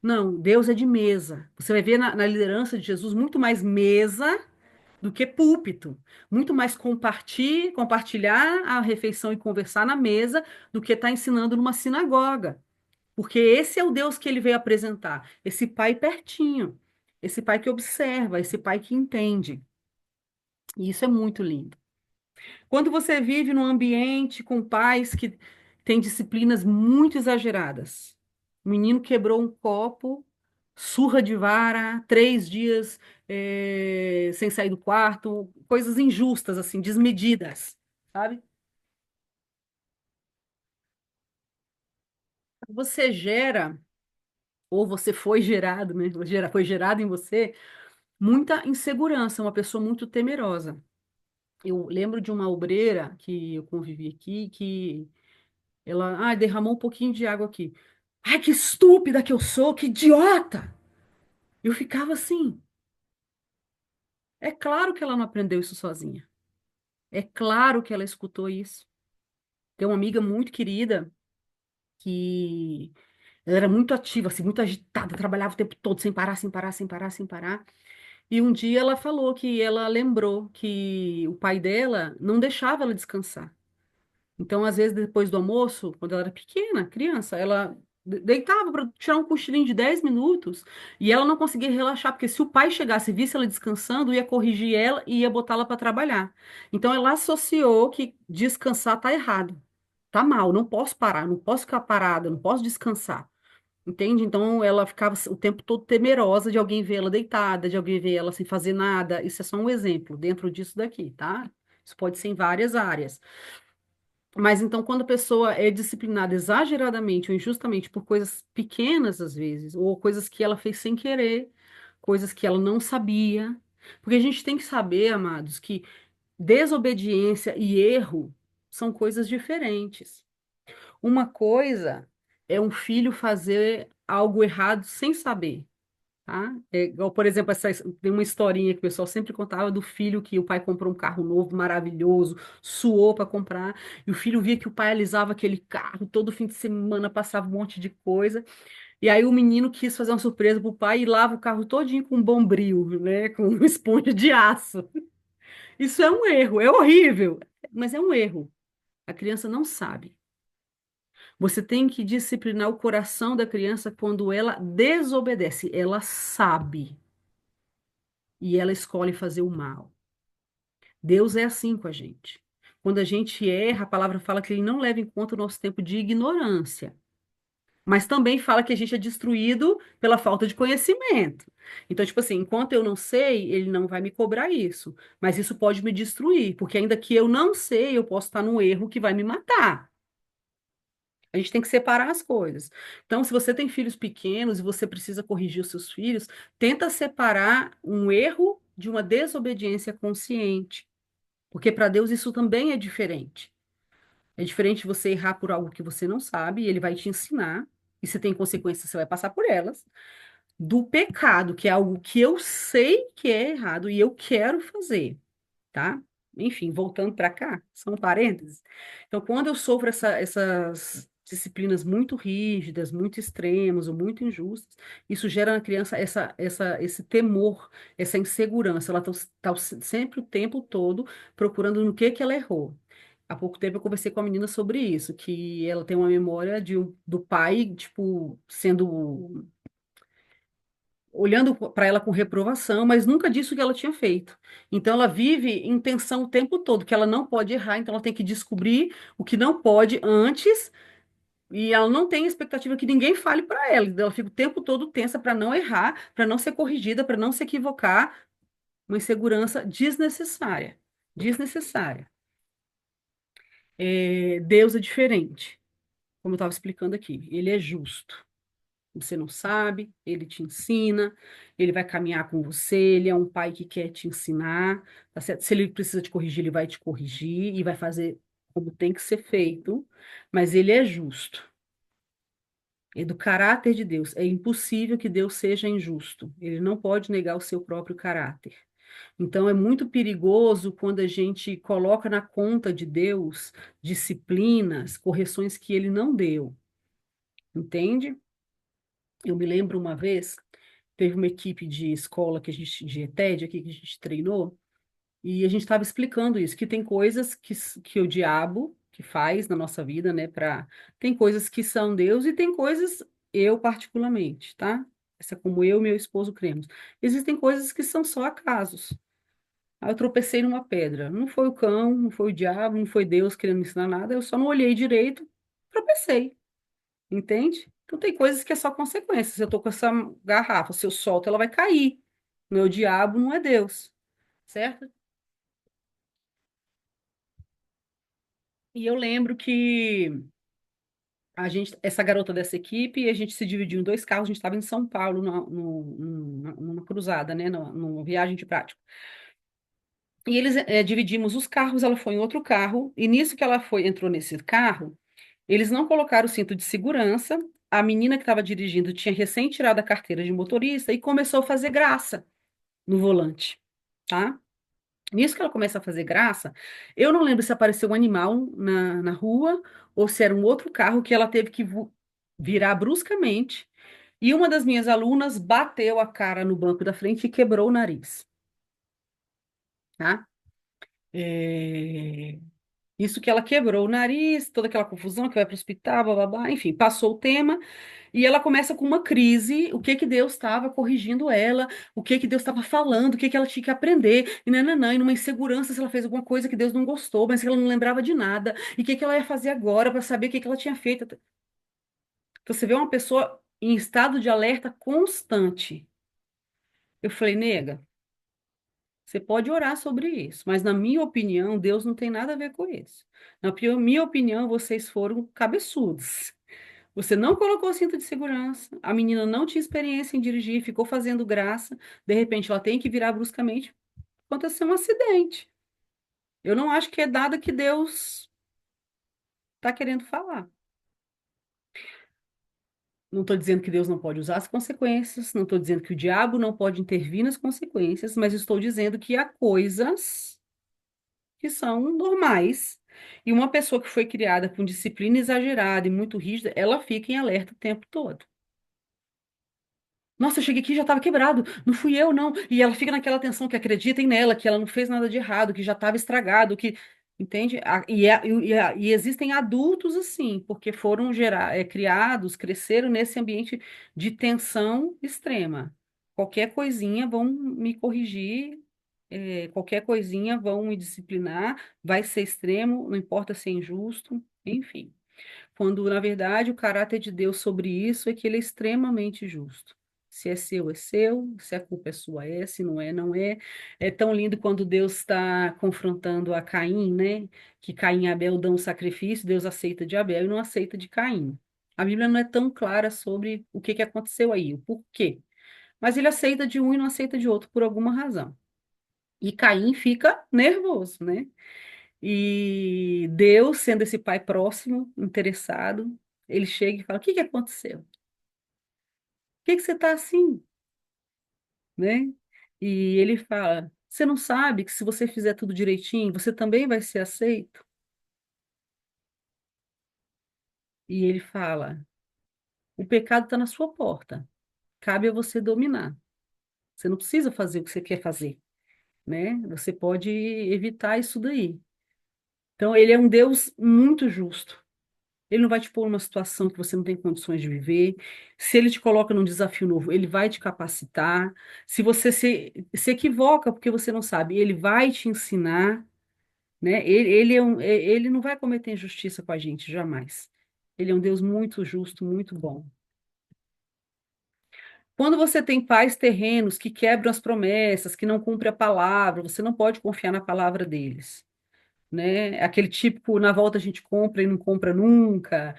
Não, Deus é de mesa. Você vai ver na liderança de Jesus muito mais mesa do que púlpito, muito mais compartilhar a refeição e conversar na mesa do que estar ensinando numa sinagoga. Porque esse é o Deus que ele veio apresentar, esse pai pertinho, esse pai que observa, esse pai que entende. E isso é muito lindo. Quando você vive num ambiente com pais que têm disciplinas muito exageradas, o menino quebrou um copo, surra de vara, 3 dias sem sair do quarto, coisas injustas, assim, desmedidas, sabe? Você gera, ou você foi gerado, né? Foi gerado em você muita insegurança, uma pessoa muito temerosa. Eu lembro de uma obreira que eu convivi aqui, que ela, derramou um pouquinho de água aqui. Ai, que estúpida que eu sou, que idiota! Eu ficava assim. É claro que ela não aprendeu isso sozinha. É claro que ela escutou isso. Tem uma amiga muito querida que ela era muito ativa, assim, muito agitada, trabalhava o tempo todo sem parar, sem parar, sem parar, sem parar. E um dia ela falou que ela lembrou que o pai dela não deixava ela descansar. Então, às vezes, depois do almoço, quando ela era pequena, criança, ela deitava para tirar um cochilinho de 10 minutos e ela não conseguia relaxar, porque se o pai chegasse e visse ela descansando, ia corrigir ela e ia botá-la para trabalhar. Então, ela associou que descansar tá errado, tá mal, não posso parar, não posso ficar parada, não posso descansar. Entende? Então, ela ficava o tempo todo temerosa de alguém ver ela deitada, de alguém ver ela sem fazer nada. Isso é só um exemplo dentro disso daqui, tá? Isso pode ser em várias áreas. Mas então, quando a pessoa é disciplinada exageradamente ou injustamente por coisas pequenas, às vezes, ou coisas que ela fez sem querer, coisas que ela não sabia, porque a gente tem que saber, amados, que desobediência e erro são coisas diferentes. Uma coisa é um filho fazer algo errado sem saber. Tá? É igual, por exemplo, tem uma historinha que o pessoal sempre contava do filho que o pai comprou um carro novo, maravilhoso, suou para comprar, e o filho via que o pai alisava aquele carro, todo fim de semana passava um monte de coisa, e aí o menino quis fazer uma surpresa pro pai e lava o carro todinho com bombril, né, com esponja de aço. Isso é um erro, é horrível, mas é um erro. A criança não sabe. Você tem que disciplinar o coração da criança quando ela desobedece, ela sabe. E ela escolhe fazer o mal. Deus é assim com a gente. Quando a gente erra, a palavra fala que ele não leva em conta o nosso tempo de ignorância, mas também fala que a gente é destruído pela falta de conhecimento. Então, tipo assim, enquanto eu não sei, ele não vai me cobrar isso, mas isso pode me destruir, porque ainda que eu não sei, eu posso estar num erro que vai me matar. A gente tem que separar as coisas. Então, se você tem filhos pequenos e você precisa corrigir os seus filhos, tenta separar um erro de uma desobediência consciente. Porque para Deus isso também é diferente. É diferente você errar por algo que você não sabe, e ele vai te ensinar, e se tem consequências, você vai passar por elas. do pecado, que é algo que eu sei que é errado e eu quero fazer, tá? Enfim, voltando para cá, são parênteses. Então, quando eu sofro essas disciplinas muito rígidas, muito extremas ou muito injustas, isso gera na criança esse temor, essa insegurança. Ela está sempre o tempo todo procurando no que ela errou. Há pouco tempo eu conversei com a menina sobre isso, que ela tem uma memória do pai, tipo, sendo olhando para ela com reprovação, mas nunca disse o que ela tinha feito. Então ela vive em tensão o tempo todo, que ela não pode errar, então ela tem que descobrir o que não pode antes, e ela não tem expectativa que ninguém fale para ela. Então ela fica o tempo todo tensa para não errar, para não ser corrigida, para não se equivocar, uma insegurança desnecessária. Desnecessária. Deus é diferente, como eu estava explicando aqui. Ele é justo. Você não sabe, ele te ensina, ele vai caminhar com você, ele é um pai que quer te ensinar, tá certo? Se ele precisa te corrigir, ele vai te corrigir e vai fazer como tem que ser feito, mas ele é justo. É do caráter de Deus. É impossível que Deus seja injusto. Ele não pode negar o seu próprio caráter. Então é muito perigoso quando a gente coloca na conta de Deus disciplinas, correções que ele não deu, entende? Eu me lembro uma vez, teve uma equipe de escola que a gente, de ETED aqui que a gente treinou, e a gente estava explicando isso, que tem coisas que o diabo que faz na nossa vida, né, tem coisas que são Deus e tem coisas eu particularmente, tá? Essa é como eu e meu esposo cremos. Existem coisas que são só acasos. Aí eu tropecei numa pedra. Não foi o cão, não foi o diabo, não foi Deus querendo me ensinar nada, eu só não olhei direito, tropecei. Entende? Então tem coisas que é só consequência. Se eu tô com essa garrafa, se eu solto, ela vai cair. Meu diabo não é Deus, certo? E eu lembro que essa garota dessa equipe, a gente se dividiu em dois carros, a gente estava em São Paulo, numa cruzada, né? Numa viagem de prática. E eles dividimos os carros, ela foi em outro carro, e nisso que ela foi, entrou nesse carro, eles não colocaram o cinto de segurança. A menina que estava dirigindo tinha recém tirado a carteira de motorista e começou a fazer graça no volante, tá? Nisso que ela começa a fazer graça, eu não lembro se apareceu um animal na rua ou se era um outro carro que ela teve que virar bruscamente. E uma das minhas alunas bateu a cara no banco da frente e quebrou o nariz, tá? É, Isso que ela quebrou o nariz, toda aquela confusão que vai para o hospital, blá, blá, blá, enfim, passou o tema. E ela começa com uma crise, o que que Deus estava corrigindo ela, o que que Deus estava falando, o que que ela tinha que aprender, e nananã, e numa insegurança se ela fez alguma coisa que Deus não gostou, mas que ela não lembrava de nada, e o que que ela ia fazer agora para saber o que que ela tinha feito. Então você vê uma pessoa em estado de alerta constante. Eu falei, nega, você pode orar sobre isso, mas na minha opinião, Deus não tem nada a ver com isso. Minha opinião, vocês foram cabeçudos. Você não colocou o cinto de segurança, a menina não tinha experiência em dirigir, ficou fazendo graça, de repente ela tem que virar bruscamente, aconteceu um acidente. Eu não acho que é nada que Deus está querendo falar. Não estou dizendo que Deus não pode usar as consequências, não estou dizendo que o diabo não pode intervir nas consequências, mas estou dizendo que há coisas que são normais. E uma pessoa que foi criada com disciplina exagerada e muito rígida, ela fica em alerta o tempo todo. Nossa, eu cheguei aqui e já estava quebrado. Não fui eu, não. E ela fica naquela tensão que acreditem nela, que ela não fez nada de errado, que já estava estragado, que. Entende? E existem adultos assim, porque foram criados, cresceram nesse ambiente de tensão extrema. Qualquer coisinha vão me corrigir, qualquer coisinha vão me disciplinar, vai ser extremo, não importa se é injusto, enfim. Quando, na verdade, o caráter de Deus sobre isso é que ele é extremamente justo. Se é seu, se a culpa é sua, se não é, não é. É tão lindo quando Deus está confrontando a Caim, né? Que Caim e Abel dão o sacrifício, Deus aceita de Abel e não aceita de Caim. A Bíblia não é tão clara sobre o que que aconteceu aí, o porquê. Mas ele aceita de um e não aceita de outro por alguma razão. E Caim fica nervoso, né? E Deus, sendo esse pai próximo, interessado, ele chega e fala: O que que aconteceu? Por que que você está assim? né? E ele fala: Você não sabe que se você fizer tudo direitinho, você também vai ser aceito? E ele fala: O pecado está na sua porta, cabe a você dominar. Você não precisa fazer o que você quer fazer, né? Você pode evitar isso daí. Então, ele é um Deus muito justo. Ele não vai te pôr numa situação que você não tem condições de viver. Se ele te coloca num desafio novo, ele vai te capacitar. Se você se equivoca porque você não sabe, ele vai te ensinar, né? Ele não vai cometer injustiça com a gente, jamais. Ele é um Deus muito justo, muito bom. Quando você tem pais terrenos que quebram as promessas, que não cumprem a palavra, você não pode confiar na palavra deles, né? Aquele típico, na volta a gente compra e não compra nunca,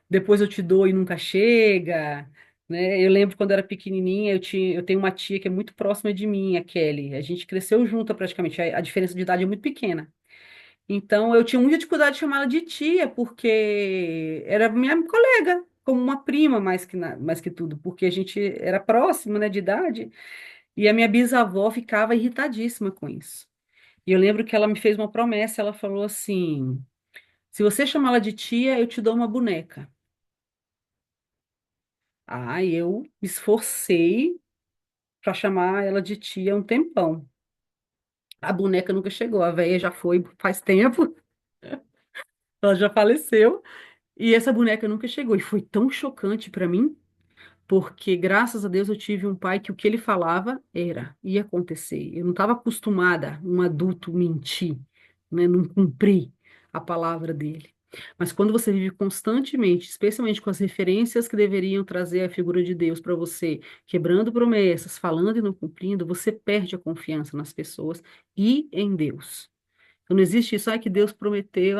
depois eu te dou e nunca chega, né? Eu lembro quando eu era pequenininha, eu tenho uma tia que é muito próxima de mim, a Kelly. A gente cresceu junto praticamente, a diferença de idade é muito pequena. Então eu tinha muita dificuldade de chamá-la de tia, porque era minha colega, como uma prima mais que tudo, porque a gente era próximo, né, de idade, e a minha bisavó ficava irritadíssima com isso. E eu lembro que ela me fez uma promessa, ela falou assim: se você chamá-la de tia, eu te dou uma boneca. Ah, eu me esforcei para chamar ela de tia um tempão. A boneca nunca chegou, a velha já foi faz tempo, ela já faleceu, e essa boneca nunca chegou. E foi tão chocante para mim, porque graças a Deus eu tive um pai que o que ele falava ia acontecer. Eu não estava acostumada um adulto mentir, né, não cumprir a palavra dele. Mas quando você vive constantemente, especialmente com as referências que deveriam trazer a figura de Deus para você, quebrando promessas, falando e não cumprindo, você perde a confiança nas pessoas e em Deus. Então não existe isso, que Deus prometeu,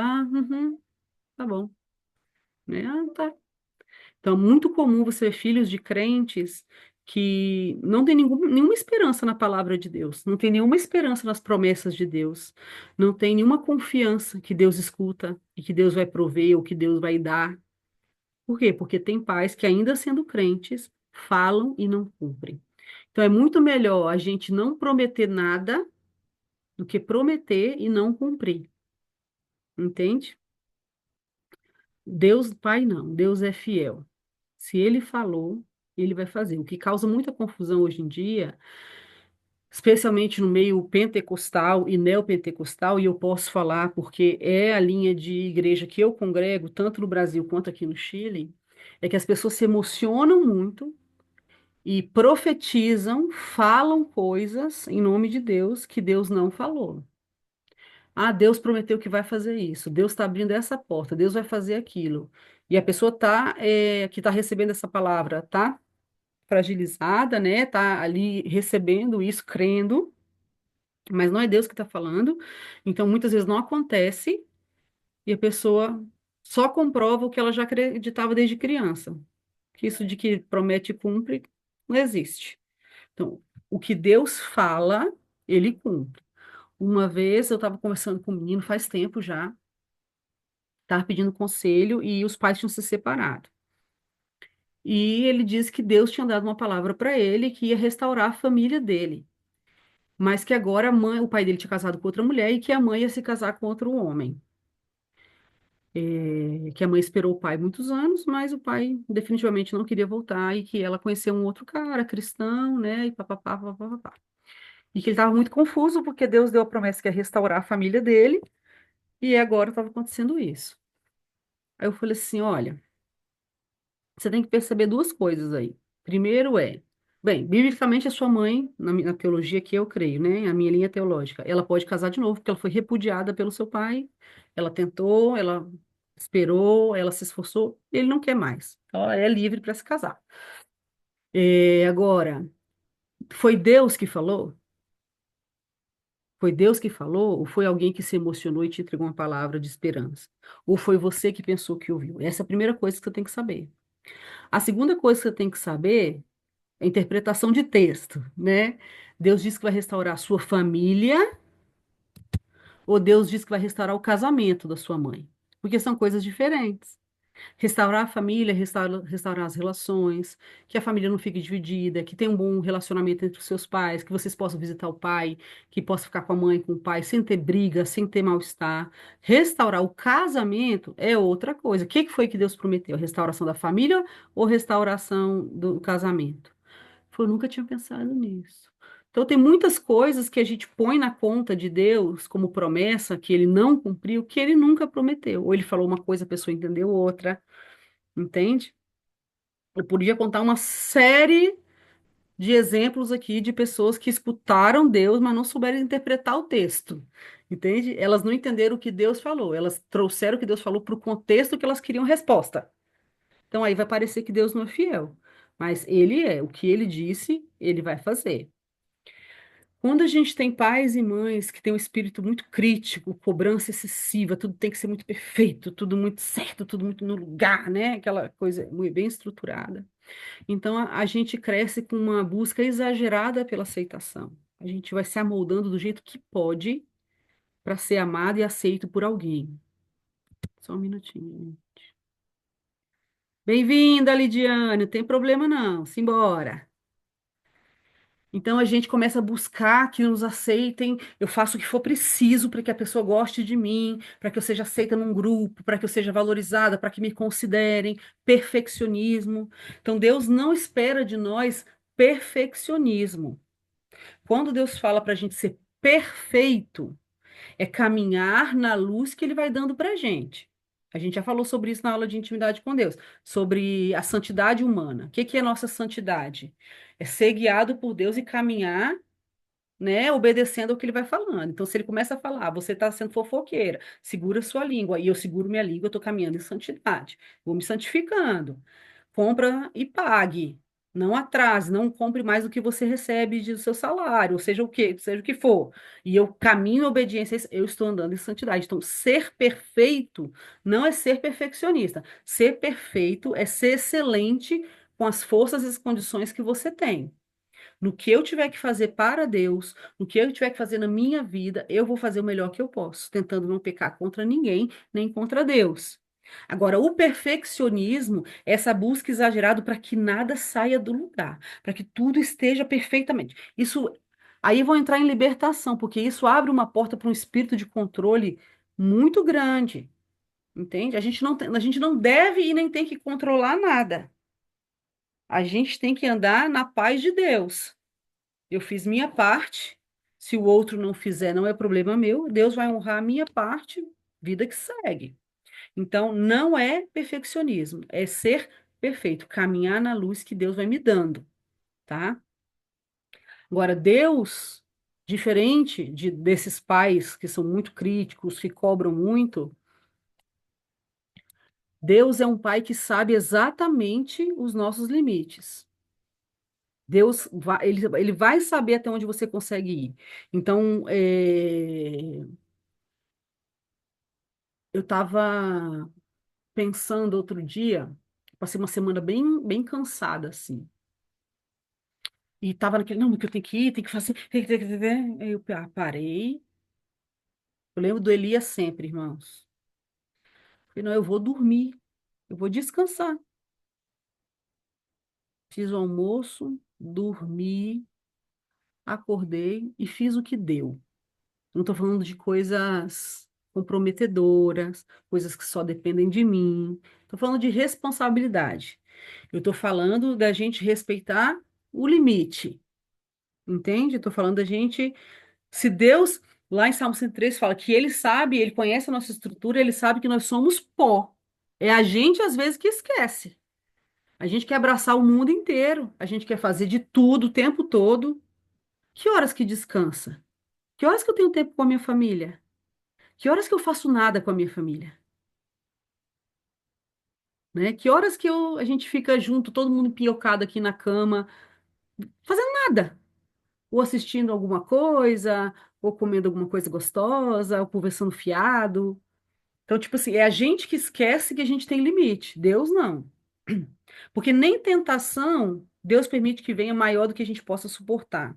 tá bom, né? Ah, tá. Então, é muito comum você ver filhos de crentes que não tem nenhuma esperança na palavra de Deus, não tem nenhuma esperança nas promessas de Deus, não tem nenhuma confiança que Deus escuta e que Deus vai prover ou que Deus vai dar. Por quê? Porque tem pais que, ainda sendo crentes, falam e não cumprem. Então, é muito melhor a gente não prometer nada do que prometer e não cumprir, entende? Deus, Pai, não, Deus é fiel. Se ele falou, ele vai fazer. O que causa muita confusão hoje em dia, especialmente no meio pentecostal e neopentecostal, e eu posso falar porque é a linha de igreja que eu congrego, tanto no Brasil quanto aqui no Chile, é que as pessoas se emocionam muito e profetizam, falam coisas em nome de Deus que Deus não falou. Ah, Deus prometeu que vai fazer isso, Deus está abrindo essa porta, Deus vai fazer aquilo. E a pessoa que está recebendo essa palavra, tá fragilizada, né? Tá ali recebendo isso, crendo, mas não é Deus que está falando. Então, muitas vezes não acontece e a pessoa só comprova o que ela já acreditava desde criança. Que isso de que promete e cumpre não existe. Então, o que Deus fala, ele cumpre. Uma vez eu estava conversando com um menino, faz tempo já, estava pedindo conselho e os pais tinham se separado. E ele disse que Deus tinha dado uma palavra para ele que ia restaurar a família dele. Mas que agora o pai dele tinha casado com outra mulher e que a mãe ia se casar com outro homem. Que a mãe esperou o pai muitos anos, mas o pai definitivamente não queria voltar e que ela conheceu um outro cara, cristão, né? E papapá, papapá. E que ele estava muito confuso porque Deus deu a promessa que ia restaurar a família dele e agora estava acontecendo isso. Aí eu falei assim: olha, você tem que perceber duas coisas aí. Primeiro bem, biblicamente a sua mãe, na teologia que eu creio, né, a minha linha teológica, ela pode casar de novo porque ela foi repudiada pelo seu pai, ela tentou, ela esperou, ela se esforçou, ele não quer mais. Então, ela é livre para se casar. Agora, foi Deus que falou? Foi Deus que falou? Ou foi alguém que se emocionou e te entregou uma palavra de esperança? Ou foi você que pensou que ouviu? Essa é a primeira coisa que você tem que saber. A segunda coisa que você tem que saber a interpretação de texto, né? Deus diz que vai restaurar a sua família, ou Deus diz que vai restaurar o casamento da sua mãe, porque são coisas diferentes. Restaurar a família, restaurar as relações, que a família não fique dividida, que tenha um bom relacionamento entre os seus pais, que vocês possam visitar o pai, que possa ficar com a mãe, com o pai, sem ter briga, sem ter mal-estar. Restaurar o casamento é outra coisa. O que que foi que Deus prometeu? Restauração da família ou restauração do casamento? Eu nunca tinha pensado nisso. Então, tem muitas coisas que a gente põe na conta de Deus como promessa que ele não cumpriu, que ele nunca prometeu. Ou ele falou uma coisa, a pessoa entendeu outra. Entende? Eu podia contar uma série de exemplos aqui de pessoas que escutaram Deus, mas não souberam interpretar o texto. Entende? Elas não entenderam o que Deus falou, elas trouxeram o que Deus falou para o contexto que elas queriam resposta. Então aí vai parecer que Deus não é fiel. Mas ele é, o que ele disse, ele vai fazer. Quando a gente tem pais e mães que têm um espírito muito crítico, cobrança excessiva, tudo tem que ser muito perfeito, tudo muito certo, tudo muito no lugar, né? Aquela coisa bem estruturada. Então, a gente cresce com uma busca exagerada pela aceitação. A gente vai se amoldando do jeito que pode para ser amado e aceito por alguém. Só um minutinho. Bem-vinda, Lidiane. Não tem problema não. Simbora. Então a gente começa a buscar que nos aceitem. Eu faço o que for preciso para que a pessoa goste de mim, para que eu seja aceita num grupo, para que eu seja valorizada, para que me considerem. Perfeccionismo. Então Deus não espera de nós perfeccionismo. Quando Deus fala para a gente ser perfeito, é caminhar na luz que Ele vai dando para a gente. A gente já falou sobre isso na aula de intimidade com Deus, sobre a santidade humana. O que que é nossa santidade? É ser guiado por Deus e caminhar, né, obedecendo ao que ele vai falando. Então, se ele começa a falar, você está sendo fofoqueira, segura sua língua, e eu seguro minha língua, eu estou caminhando em santidade, vou me santificando. Compra e pague. Não atrase, não compre mais do que você recebe do seu salário, ou seja o que, seja o que for. E eu caminho em obediência, eu estou andando em santidade. Então, ser perfeito não é ser perfeccionista. Ser perfeito é ser excelente com as forças e as condições que você tem. No que eu tiver que fazer para Deus, no que eu tiver que fazer na minha vida, eu vou fazer o melhor que eu posso, tentando não pecar contra ninguém, nem contra Deus. Agora, o perfeccionismo é essa busca exagerada para que nada saia do lugar, para que tudo esteja perfeitamente. Isso aí vão entrar em libertação, porque isso abre uma porta para um espírito de controle muito grande, entende? A gente não deve e nem tem que controlar nada. A gente tem que andar na paz de Deus. Eu fiz minha parte. Se o outro não fizer, não é problema meu. Deus vai honrar a minha parte, vida que segue. Então, não é perfeccionismo, é ser perfeito, caminhar na luz que Deus vai me dando, tá? Agora, Deus, diferente desses pais que são muito críticos, que cobram muito, Deus é um pai que sabe exatamente os nossos limites. Deus vai, ele vai saber até onde você consegue ir. Então, eu estava pensando outro dia, passei uma semana bem cansada, assim. E tava naquele, não, porque eu tenho que ir, tenho que fazer. Aí eu parei. Eu lembro do Elias sempre, irmãos. Falei, não, eu vou dormir, eu vou descansar. Fiz o almoço, dormi, acordei e fiz o que deu. Não estou falando de coisas comprometedoras, coisas que só dependem de mim. Estou falando de responsabilidade. Eu estou falando da gente respeitar o limite, entende? Estou falando da gente. Se Deus, lá em Salmo 103, fala que Ele sabe, Ele conhece a nossa estrutura, Ele sabe que nós somos pó. É a gente, às vezes, que esquece. A gente quer abraçar o mundo inteiro, a gente quer fazer de tudo o tempo todo. Que horas que descansa? Que horas que eu tenho tempo com a minha família? Que horas que eu faço nada com a minha família? Né? Que horas que a gente fica junto, todo mundo piocado aqui na cama, fazendo nada? Ou assistindo alguma coisa, ou comendo alguma coisa gostosa, ou conversando fiado. Então, tipo assim, é a gente que esquece que a gente tem limite. Deus não. Porque nem tentação Deus permite que venha maior do que a gente possa suportar.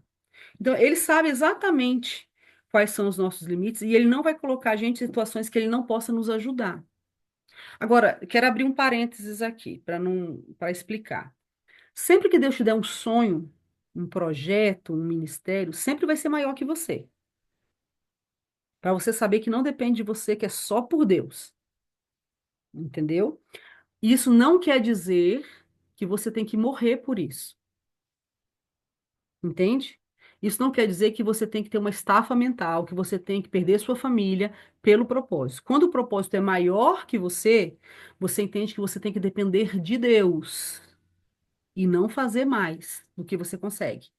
Então, ele sabe exatamente quais são os nossos limites e ele não vai colocar a gente em situações que ele não possa nos ajudar. Agora, quero abrir um parênteses aqui para explicar. Sempre que Deus te der um sonho, um projeto, um ministério, sempre vai ser maior que você. Para você saber que não depende de você, que é só por Deus. Entendeu? Isso não quer dizer que você tem que morrer por isso. Entende? Isso não quer dizer que você tem que ter uma estafa mental, que você tem que perder sua família pelo propósito. Quando o propósito é maior que você entende que você tem que depender de Deus e não fazer mais do que você consegue.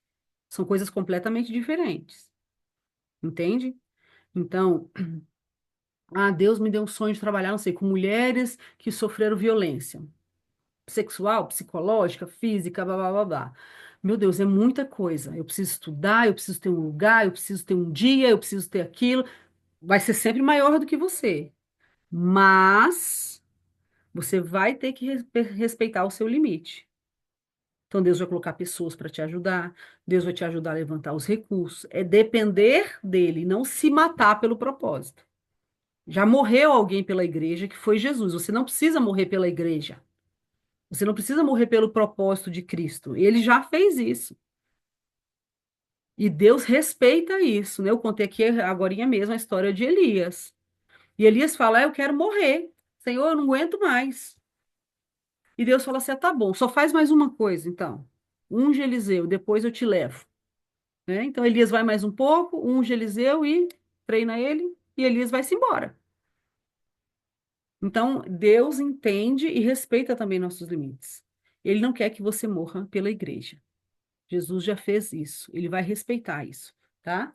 São coisas completamente diferentes. Entende? Então, Deus me deu um sonho de trabalhar, não sei, com mulheres que sofreram violência sexual, psicológica, física, blá, blá, blá, blá. Meu Deus, é muita coisa. Eu preciso estudar, eu preciso ter um lugar, eu preciso ter um dia, eu preciso ter aquilo. Vai ser sempre maior do que você. Mas você vai ter que respeitar o seu limite. Então, Deus vai colocar pessoas para te ajudar, Deus vai te ajudar a levantar os recursos. É depender dele, não se matar pelo propósito. Já morreu alguém pela igreja que foi Jesus. Você não precisa morrer pela igreja. Você não precisa morrer pelo propósito de Cristo. Ele já fez isso. E Deus respeita isso, né? Eu contei aqui agorinha mesmo a história de Elias. E Elias fala: eu quero morrer. Senhor, eu não aguento mais. E Deus fala assim: tá bom, só faz mais uma coisa, então. Unge Eliseu, depois eu te levo. Né? Então Elias vai mais um pouco, unge Eliseu e treina ele, e Elias vai-se embora. Então, Deus entende e respeita também nossos limites. Ele não quer que você morra pela igreja. Jesus já fez isso, ele vai respeitar isso, tá?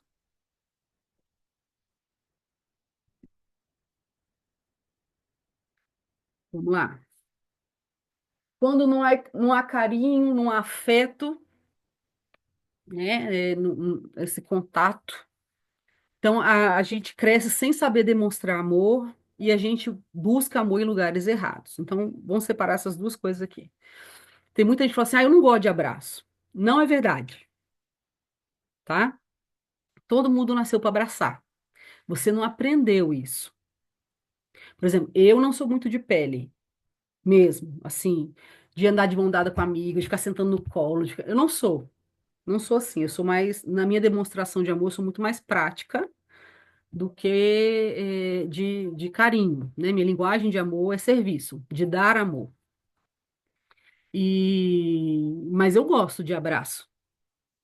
Vamos lá. Quando não há carinho, não há afeto, né? Esse contato. Então, a gente cresce sem saber demonstrar amor e a gente busca amor em lugares errados. Então, vamos separar essas duas coisas aqui. Tem muita gente que fala assim: eu não gosto de abraço. Não é verdade, tá? Todo mundo nasceu para abraçar. Você não aprendeu isso. Por exemplo, eu não sou muito de pele. Mesmo, assim, de andar de mão dada com amigos, de ficar sentando no colo. Eu não sou, não sou assim. Eu sou mais, na minha demonstração de amor, eu sou muito mais prática do que de carinho, né? Minha linguagem de amor é serviço, de dar amor. Mas eu gosto de abraço.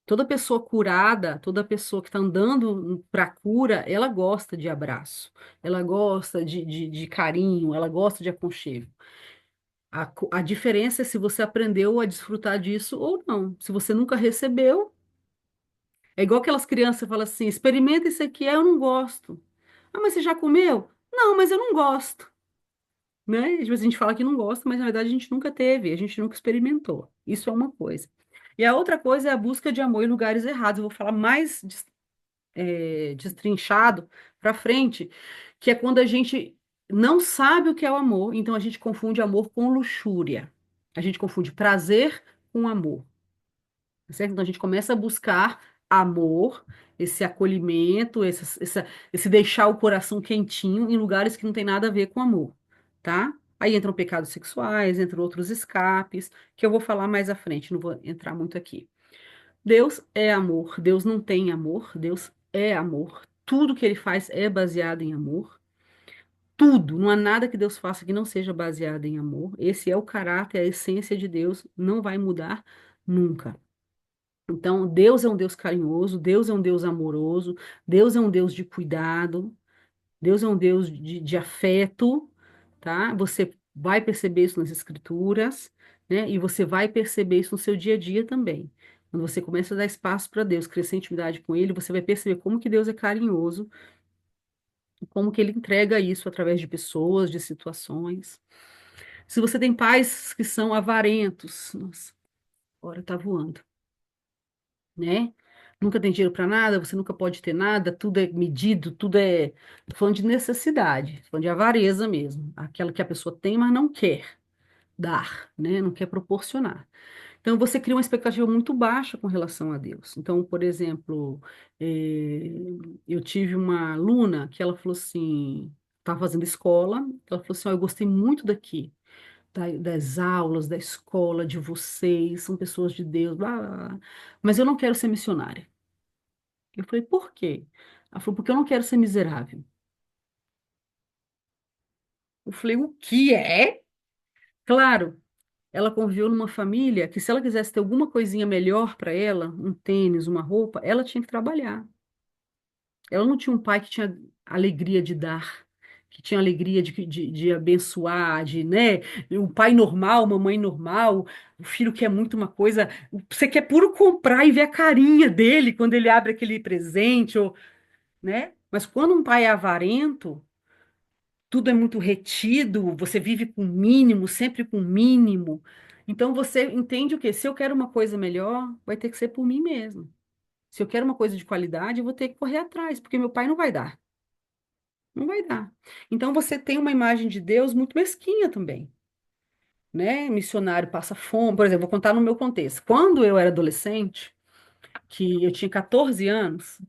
Toda pessoa curada, toda pessoa que está andando para cura, ela gosta de abraço, ela gosta de carinho, ela gosta de aconchego. A diferença é se você aprendeu a desfrutar disso ou não. Se você nunca recebeu, é igual aquelas crianças que falam assim: experimenta isso aqui, eu não gosto. Ah, mas você já comeu? Não, mas eu não gosto. Né? Às vezes a gente fala que não gosta, mas na verdade a gente nunca teve, a gente nunca experimentou. Isso é uma coisa. E a outra coisa é a busca de amor em lugares errados. Eu vou falar mais destrinchado para frente, que é quando a gente não sabe o que é o amor, então a gente confunde amor com luxúria. A gente confunde prazer com amor, tá certo? Então a gente começa a buscar amor, esse acolhimento, esse deixar o coração quentinho em lugares que não tem nada a ver com amor, tá? Aí entram pecados sexuais, entram outros escapes, que eu vou falar mais à frente, não vou entrar muito aqui. Deus é amor, Deus não tem amor, Deus é amor. Tudo que ele faz é baseado em amor. Tudo, não há nada que Deus faça que não seja baseado em amor. Esse é o caráter, a essência de Deus, não vai mudar nunca. Então, Deus é um Deus carinhoso, Deus é um Deus amoroso, Deus é um Deus de cuidado, Deus é um Deus de afeto, tá? Você vai perceber isso nas escrituras, né? E você vai perceber isso no seu dia a dia também. Quando você começa a dar espaço para Deus, crescer em intimidade com Ele, você vai perceber como que Deus é carinhoso, e como que Ele entrega isso através de pessoas, de situações. Se você tem pais que são avarentos, nossa, agora tá voando, né? Nunca tem dinheiro para nada, você nunca pode ter nada, tudo é medido, tudo é. Tô falando de necessidade, tô falando de avareza mesmo, aquela que a pessoa tem, mas não quer dar, né? Não quer proporcionar. Então você cria uma expectativa muito baixa com relação a Deus. Então, por exemplo, eu tive uma aluna que ela falou assim, estava fazendo escola. Ela falou assim: ó, eu gostei muito daqui, das aulas, da escola, de vocês, são pessoas de Deus, blá, blá, blá, mas eu não quero ser missionária. Eu falei: por quê? Ela falou: porque eu não quero ser miserável. Eu falei: o que é? Claro, ela conviveu numa família que, se ela quisesse ter alguma coisinha melhor para ela, um tênis, uma roupa, ela tinha que trabalhar. Ela não tinha um pai que tinha alegria de dar, que tinha alegria de abençoar, né? O pai normal, mamãe normal, o filho quer muito uma coisa, você quer puro comprar e ver a carinha dele quando ele abre aquele presente, ou, né? Mas quando um pai é avarento, tudo é muito retido, você vive com o mínimo, sempre com o mínimo. Então você entende o quê? Se eu quero uma coisa melhor, vai ter que ser por mim mesmo. Se eu quero uma coisa de qualidade, eu vou ter que correr atrás, porque meu pai não vai dar. Não vai dar. Então você tem uma imagem de Deus muito mesquinha também, né? Missionário passa fome, por exemplo, vou contar no meu contexto. Quando eu era adolescente, que eu tinha 14 anos,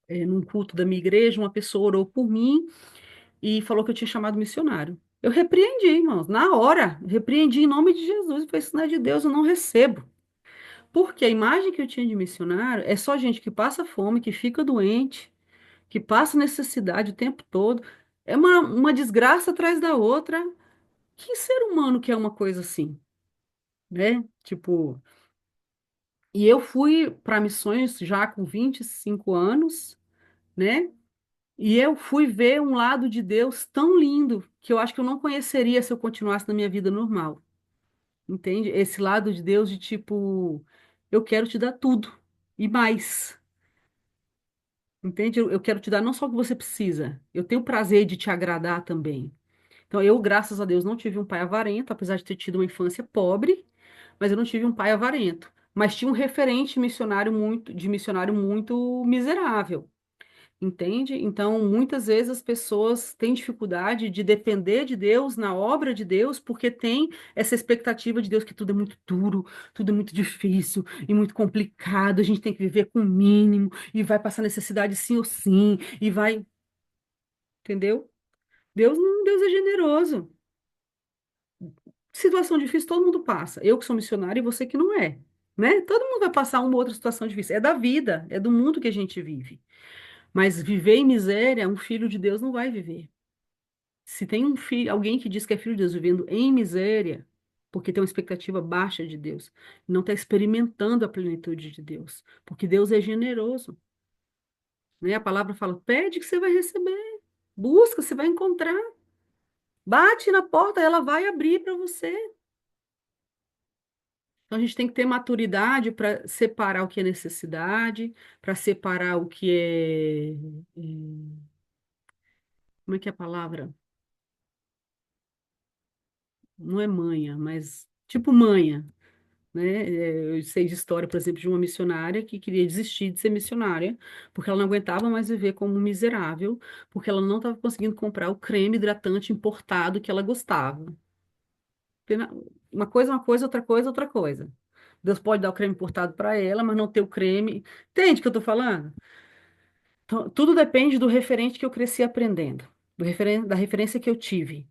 num culto da minha igreja, uma pessoa orou por mim e falou que eu tinha chamado missionário. Eu repreendi, irmãos, na hora, repreendi em nome de Jesus. Eu falei: isso não é de Deus, eu não recebo. Porque a imagem que eu tinha de missionário é só gente que passa fome, que fica doente, que passa necessidade o tempo todo. É uma desgraça atrás da outra. Que ser humano que é uma coisa assim, né? Tipo, e eu fui para missões já com 25 anos, né? E eu fui ver um lado de Deus tão lindo que eu acho que eu não conheceria se eu continuasse na minha vida normal. Entende? Esse lado de Deus de tipo, eu quero te dar tudo e mais. Entende? Eu quero te dar não só o que você precisa, eu tenho o prazer de te agradar também. Então, eu, graças a Deus, não tive um pai avarento, apesar de ter tido uma infância pobre, mas eu não tive um pai avarento. Mas tinha um referente missionário muito miserável, entende? Então, muitas vezes as pessoas têm dificuldade de depender de Deus na obra de Deus, porque tem essa expectativa de Deus que tudo é muito duro, tudo é muito difícil e muito complicado, a gente tem que viver com o mínimo e vai passar necessidade sim ou sim, e vai, entendeu? Deus não, Deus é generoso. Situação difícil todo mundo passa. Eu que sou missionária e você que não é, né? Todo mundo vai passar uma ou outra situação difícil. É da vida, é do mundo que a gente vive. Mas viver em miséria, um filho de Deus não vai viver. Se tem um filho, alguém que diz que é filho de Deus vivendo em miséria, porque tem uma expectativa baixa de Deus, não está experimentando a plenitude de Deus, porque Deus é generoso, né? A palavra fala: pede que você vai receber, busca, você vai encontrar, bate na porta, ela vai abrir para você. Então, a gente tem que ter maturidade para separar o que é necessidade, para separar o que como é que é a palavra? Não é manha, mas tipo manha, né? Eu sei de história, por exemplo, de uma missionária que queria desistir de ser missionária, porque ela não aguentava mais viver como miserável, porque ela não estava conseguindo comprar o creme hidratante importado que ela gostava. Uma coisa, outra coisa, outra coisa. Deus pode dar o creme importado para ela, mas não ter o creme. Entende o que eu estou falando? Então, tudo depende do referente que eu cresci aprendendo, da referência que eu tive,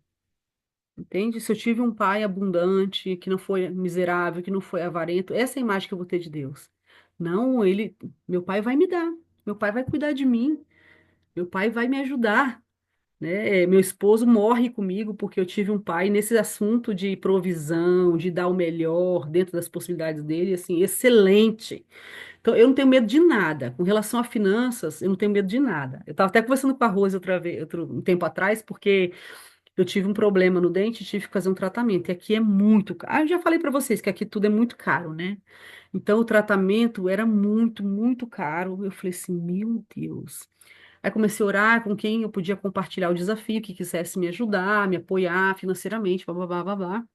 entende? Se eu tive um pai abundante, que não foi miserável, que não foi avarento, essa é a imagem que eu vou ter de Deus. Não, meu pai vai me dar, meu pai vai cuidar de mim, meu pai vai me ajudar, né? Meu esposo morre comigo porque eu tive um pai nesse assunto de provisão, de dar o melhor dentro das possibilidades dele, assim, excelente. Então, eu não tenho medo de nada. Com relação a finanças, eu não tenho medo de nada. Eu estava até conversando com a Rose um tempo atrás, porque eu tive um problema no dente e tive que fazer um tratamento. E aqui é muito caro. Ah, eu já falei para vocês que aqui tudo é muito caro, né? Então, o tratamento era muito, muito caro. Eu falei assim, meu Deus. Aí comecei a orar com quem eu podia compartilhar o desafio, que quisesse me ajudar, me apoiar financeiramente, blá, blá, blá, blá, blá.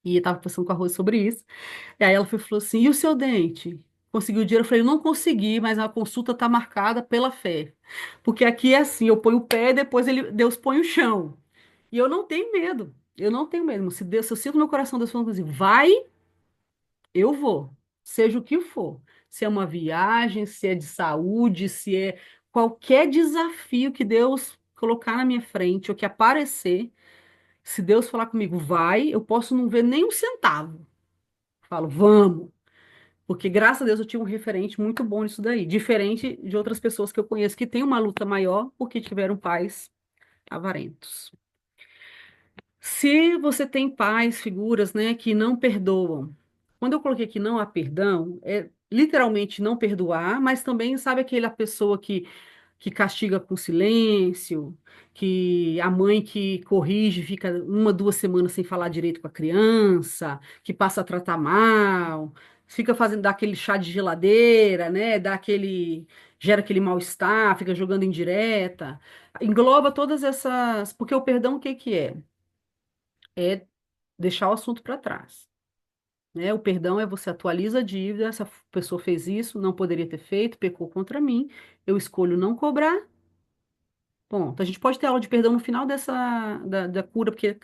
E eu estava conversando com a Rose sobre isso. E aí ela falou assim: e o seu dente? Conseguiu o dinheiro? Eu falei: não consegui, mas a consulta está marcada pela fé. Porque aqui é assim: eu ponho o pé, depois Deus põe o chão. E eu não tenho medo. Eu não tenho medo. Se Deus, se eu sinto no meu coração Deus falando assim: vai, eu vou. Seja o que for. Se é uma viagem, se é de saúde, se é qualquer desafio que Deus colocar na minha frente ou que aparecer, se Deus falar comigo, vai, eu posso não ver nem um centavo. Falo, vamos. Porque graças a Deus eu tinha um referente muito bom nisso daí, diferente de outras pessoas que eu conheço que têm uma luta maior porque tiveram pais avarentos. Se você tem pais, figuras, né, que não perdoam. Quando eu coloquei que não há perdão, é literalmente não perdoar, mas também sabe aquela pessoa que castiga com silêncio, que a mãe que corrige fica uma, 2 semanas sem falar direito com a criança, que passa a tratar mal, fica fazendo dá aquele chá de geladeira, né? Gera aquele mal-estar, fica jogando indireta. Engloba todas essas, porque o perdão o que que é? É deixar o assunto para trás. Né? O perdão é você atualiza a dívida, essa pessoa fez isso, não poderia ter feito, pecou contra mim, eu escolho não cobrar. Ponto. A gente pode ter aula de perdão no final da cura, porque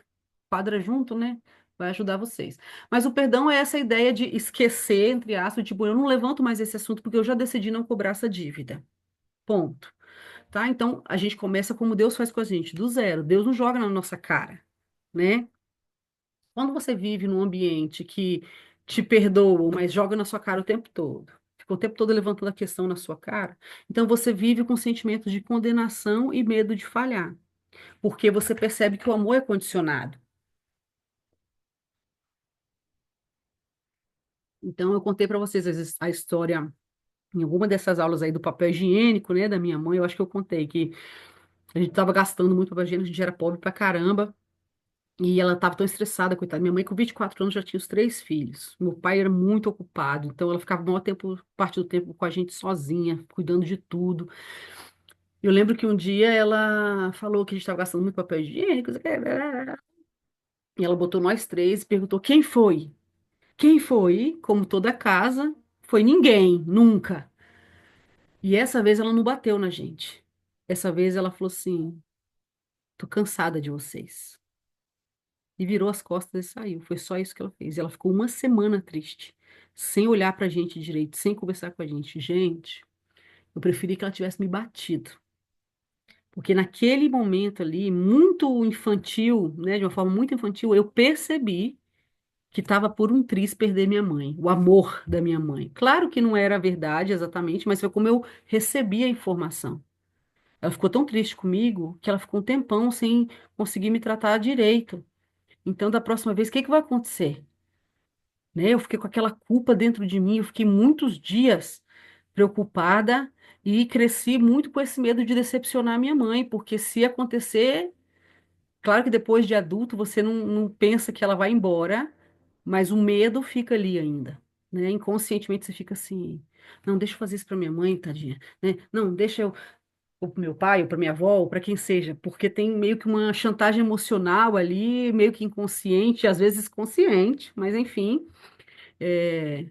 quadra junto, né? Vai ajudar vocês. Mas o perdão é essa ideia de esquecer, entre aspas, tipo, eu não levanto mais esse assunto porque eu já decidi não cobrar essa dívida. Ponto. Tá? Então, a gente começa como Deus faz com a gente, do zero. Deus não joga na nossa cara, né? Quando você vive num ambiente que te perdoa, mas joga na sua cara o tempo todo, fica o tempo todo levantando a questão na sua cara, então você vive com sentimentos de condenação e medo de falhar. Porque você percebe que o amor é condicionado. Então, eu contei para vocês a história em alguma dessas aulas aí do papel higiênico, né, da minha mãe. Eu acho que eu contei que a gente estava gastando muito papel higiênico, a gente era pobre pra caramba. E ela estava tão estressada, coitada. Minha mãe, com 24 anos, já tinha os 3 filhos. Meu pai era muito ocupado, então ela ficava o maior tempo, parte do tempo com a gente sozinha, cuidando de tudo. Eu lembro que um dia ela falou que a gente estava gastando muito papel higiênico, e ela botou nós três e perguntou: quem foi? Quem foi? Como toda casa, foi ninguém, nunca. E essa vez ela não bateu na gente. Essa vez ela falou assim: tô cansada de vocês. E virou as costas e saiu. Foi só isso que ela fez. E ela ficou uma semana triste, sem olhar pra gente direito, sem conversar com a gente. Gente, eu preferi que ela tivesse me batido. Porque naquele momento ali, muito infantil, né, de uma forma muito infantil, eu percebi que estava por um triz perder minha mãe, o amor da minha mãe. Claro que não era a verdade exatamente, mas foi como eu recebi a informação. Ela ficou tão triste comigo que ela ficou um tempão sem conseguir me tratar direito. Então, da próxima vez, o que que vai acontecer? Né? Eu fiquei com aquela culpa dentro de mim, eu fiquei muitos dias preocupada e cresci muito com esse medo de decepcionar minha mãe, porque se acontecer, claro que depois de adulto você não pensa que ela vai embora, mas o medo fica ali ainda, né? Inconscientemente você fica assim, não, deixa eu fazer isso para minha mãe, tadinha, né? Não, deixa eu ou para meu pai, ou para minha avó, ou para quem seja, porque tem meio que uma chantagem emocional ali, meio que inconsciente, às vezes consciente, mas enfim. é,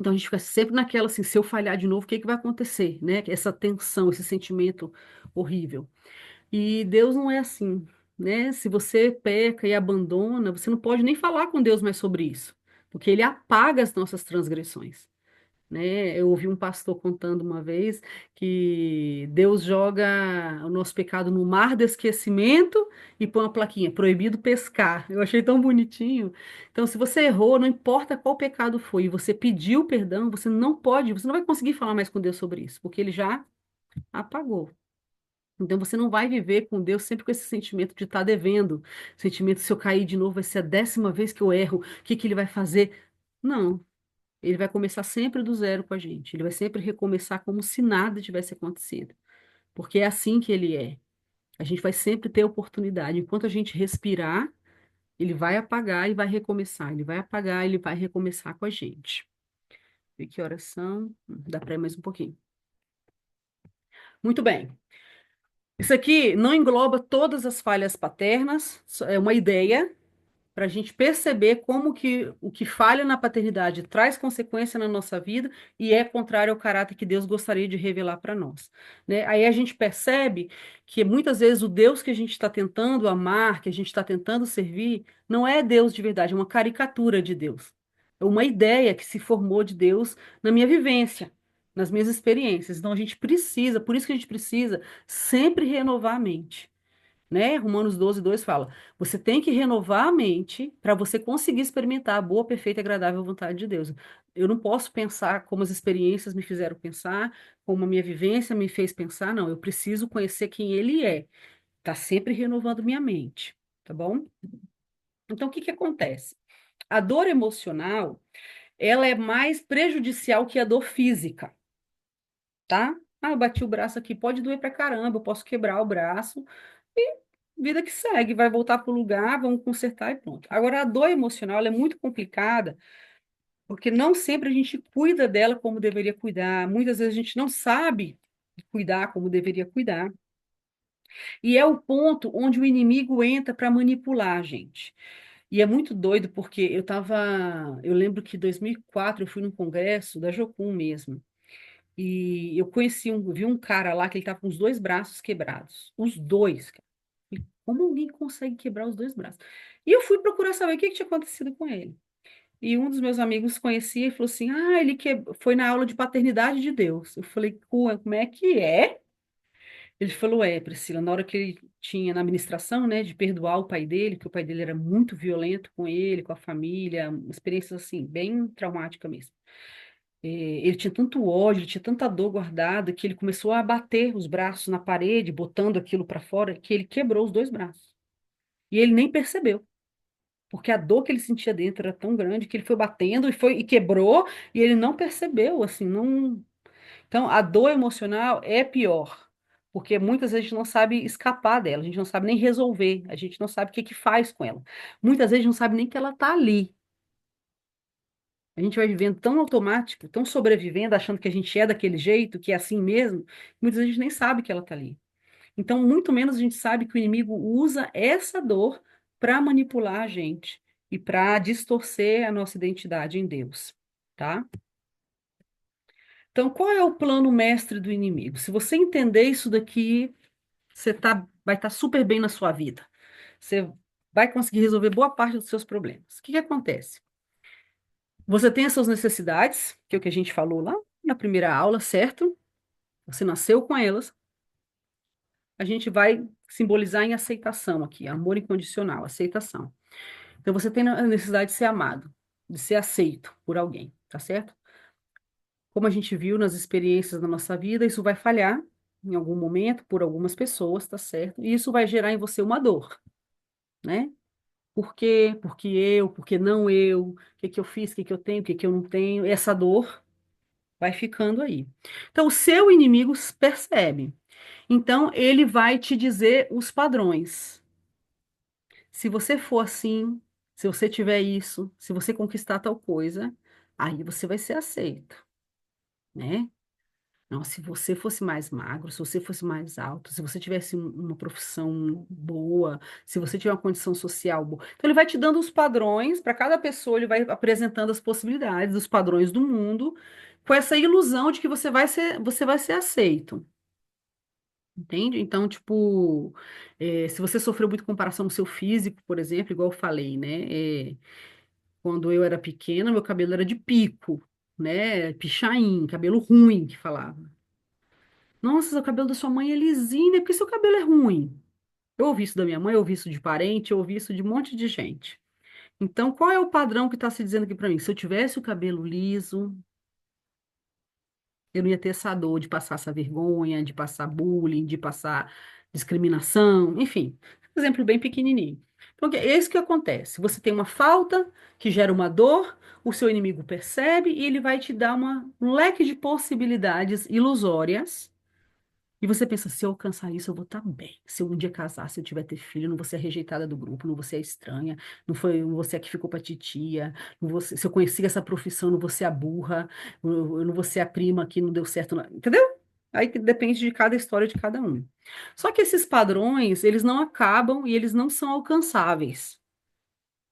Então a gente fica sempre naquela assim, se eu falhar de novo, o que que vai acontecer, né? Essa tensão, esse sentimento horrível. E Deus não é assim, né? Se você peca e abandona, você não pode nem falar com Deus mais sobre isso, porque ele apaga as nossas transgressões. Né? Eu ouvi um pastor contando uma vez que Deus joga o nosso pecado no mar do esquecimento e põe uma plaquinha, proibido pescar. Eu achei tão bonitinho. Então, se você errou, não importa qual pecado foi, e você pediu perdão, você não pode, você não vai conseguir falar mais com Deus sobre isso, porque ele já apagou. Então, você não vai viver com Deus sempre com esse sentimento de estar devendo. Sentimento, se eu cair de novo, vai ser a 10ª vez que eu erro, o que que ele vai fazer? Não. Ele vai começar sempre do zero com a gente. Ele vai sempre recomeçar como se nada tivesse acontecido. Porque é assim que ele é. A gente vai sempre ter oportunidade. Enquanto a gente respirar, ele vai apagar e vai recomeçar. Ele vai apagar, ele vai recomeçar com a gente. E que horas são? Dá para ir mais um pouquinho. Muito bem. Isso aqui não engloba todas as falhas paternas, é uma ideia, para a gente perceber como que o que falha na paternidade traz consequência na nossa vida e é contrário ao caráter que Deus gostaria de revelar para nós, né? Aí a gente percebe que muitas vezes o Deus que a gente está tentando amar, que a gente está tentando servir, não é Deus de verdade, é uma caricatura de Deus. É uma ideia que se formou de Deus na minha vivência, nas minhas experiências. Então a gente precisa, por isso que a gente precisa sempre renovar a mente. né? Romanos 12:2 fala: você tem que renovar a mente para você conseguir experimentar a boa, perfeita e agradável vontade de Deus. Eu não posso pensar como as experiências me fizeram pensar, como a minha vivência me fez pensar, não. Eu preciso conhecer quem Ele é. Tá sempre renovando minha mente, tá bom? Então, o que que acontece? A dor emocional, ela é mais prejudicial que a dor física, tá? Ah, eu bati o braço aqui, pode doer pra caramba, eu posso quebrar o braço e vida que segue, vai voltar pro lugar, vamos consertar e pronto. Agora, a dor emocional, ela é muito complicada, porque não sempre a gente cuida dela como deveria cuidar, muitas vezes a gente não sabe cuidar como deveria cuidar, e é o ponto onde o inimigo entra para manipular a gente. E é muito doido porque eu lembro que em 2004 eu fui num congresso da Jocum mesmo. E eu vi um cara lá que ele tava com os dois braços quebrados. Os dois, cara. E como alguém consegue quebrar os dois braços? E eu fui procurar saber o que que tinha acontecido com ele. E um dos meus amigos conhecia e falou assim: Ah, foi na aula de paternidade de Deus. Eu falei: Como é que é? Ele falou: Priscila, na hora que ele tinha na administração, né, de perdoar o pai dele, que o pai dele era muito violento com ele, com a família, experiências assim, bem traumática mesmo. Ele tinha tanto ódio, ele tinha tanta dor guardada, que ele começou a bater os braços na parede, botando aquilo para fora, que ele quebrou os dois braços. E ele nem percebeu, porque a dor que ele sentia dentro era tão grande que ele foi batendo e quebrou, e ele não percebeu, assim, não. Então, a dor emocional é pior, porque muitas vezes a gente não sabe escapar dela, a gente não sabe nem resolver, a gente não sabe o que que faz com ela. Muitas vezes não sabe nem que ela está ali. A gente vai vivendo tão automático, tão sobrevivendo, achando que a gente é daquele jeito, que é assim mesmo, muitas vezes a gente nem sabe que ela está ali. Então, muito menos a gente sabe que o inimigo usa essa dor para manipular a gente e para distorcer a nossa identidade em Deus, tá? Então, qual é o plano mestre do inimigo? Se você entender isso daqui, vai estar super bem na sua vida. Você vai conseguir resolver boa parte dos seus problemas. O que que acontece? Você tem as suas necessidades, que é o que a gente falou lá na primeira aula, certo? Você nasceu com elas. A gente vai simbolizar em aceitação aqui, amor incondicional, aceitação. Então você tem a necessidade de ser amado, de ser aceito por alguém, tá certo? Como a gente viu nas experiências da nossa vida, isso vai falhar em algum momento por algumas pessoas, tá certo? E isso vai gerar em você uma dor, né? Por quê? Porque eu, porque não eu, o que que eu fiz, o que que eu tenho, o que que eu não tenho, essa dor vai ficando aí. Então, o seu inimigo percebe. Então, ele vai te dizer os padrões. Se você for assim, se você tiver isso, se você conquistar tal coisa, aí você vai ser aceito, né? Não, se você fosse mais magro, se você fosse mais alto, se você tivesse uma profissão boa, se você tiver uma condição social boa. Então, ele vai te dando os padrões, para cada pessoa, ele vai apresentando as possibilidades, os padrões do mundo, com essa ilusão de que você vai ser aceito. Entende? Então, tipo, se você sofreu muito comparação no seu físico, por exemplo, igual eu falei, né? Quando eu era pequena, meu cabelo era de pico, né? Pichain, cabelo ruim, que falava. Nossa, o cabelo da sua mãe é lisinho, né? Porque seu cabelo é ruim. Eu ouvi isso da minha mãe, eu ouvi isso de parente, eu ouvi isso de um monte de gente. Então, qual é o padrão que está se dizendo aqui para mim? Se eu tivesse o cabelo liso, eu não ia ter essa dor de passar essa vergonha, de passar bullying, de passar discriminação, enfim. Exemplo bem pequenininho. Então, é isso que acontece. Você tem uma falta que gera uma dor, o seu inimigo percebe e ele vai te dar um leque de possibilidades ilusórias. E você pensa, se eu alcançar isso, eu vou estar bem. Se eu um dia casar, se eu tiver ter filho, eu não vou ser a rejeitada do grupo, não vou ser a estranha, não vou ser a que ficou para titia, se eu conhecer essa profissão, eu não vou ser a burra, eu não vou ser a prima que não deu certo, entendeu? Aí que depende de cada história de cada um. Só que esses padrões, eles não acabam e eles não são alcançáveis.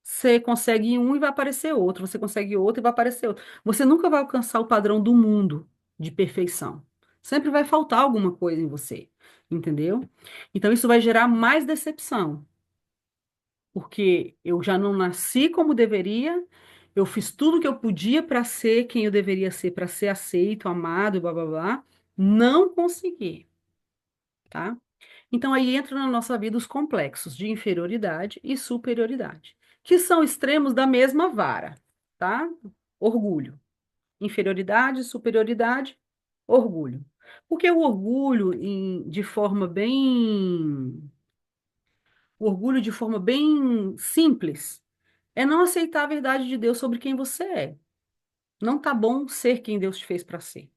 Você consegue um e vai aparecer outro, você consegue outro e vai aparecer outro. Você nunca vai alcançar o padrão do mundo de perfeição. Sempre vai faltar alguma coisa em você, entendeu? Então isso vai gerar mais decepção, porque eu já não nasci como deveria, eu fiz tudo o que eu podia para ser quem eu deveria ser, para ser aceito, amado, blá blá blá, não consegui, tá? Então aí entra na nossa vida os complexos de inferioridade e superioridade, que são extremos da mesma vara, tá? Orgulho, inferioridade, superioridade, orgulho. Porque o orgulho, o orgulho de forma bem simples, é não aceitar a verdade de Deus sobre quem você é. Não tá bom ser quem Deus te fez para ser.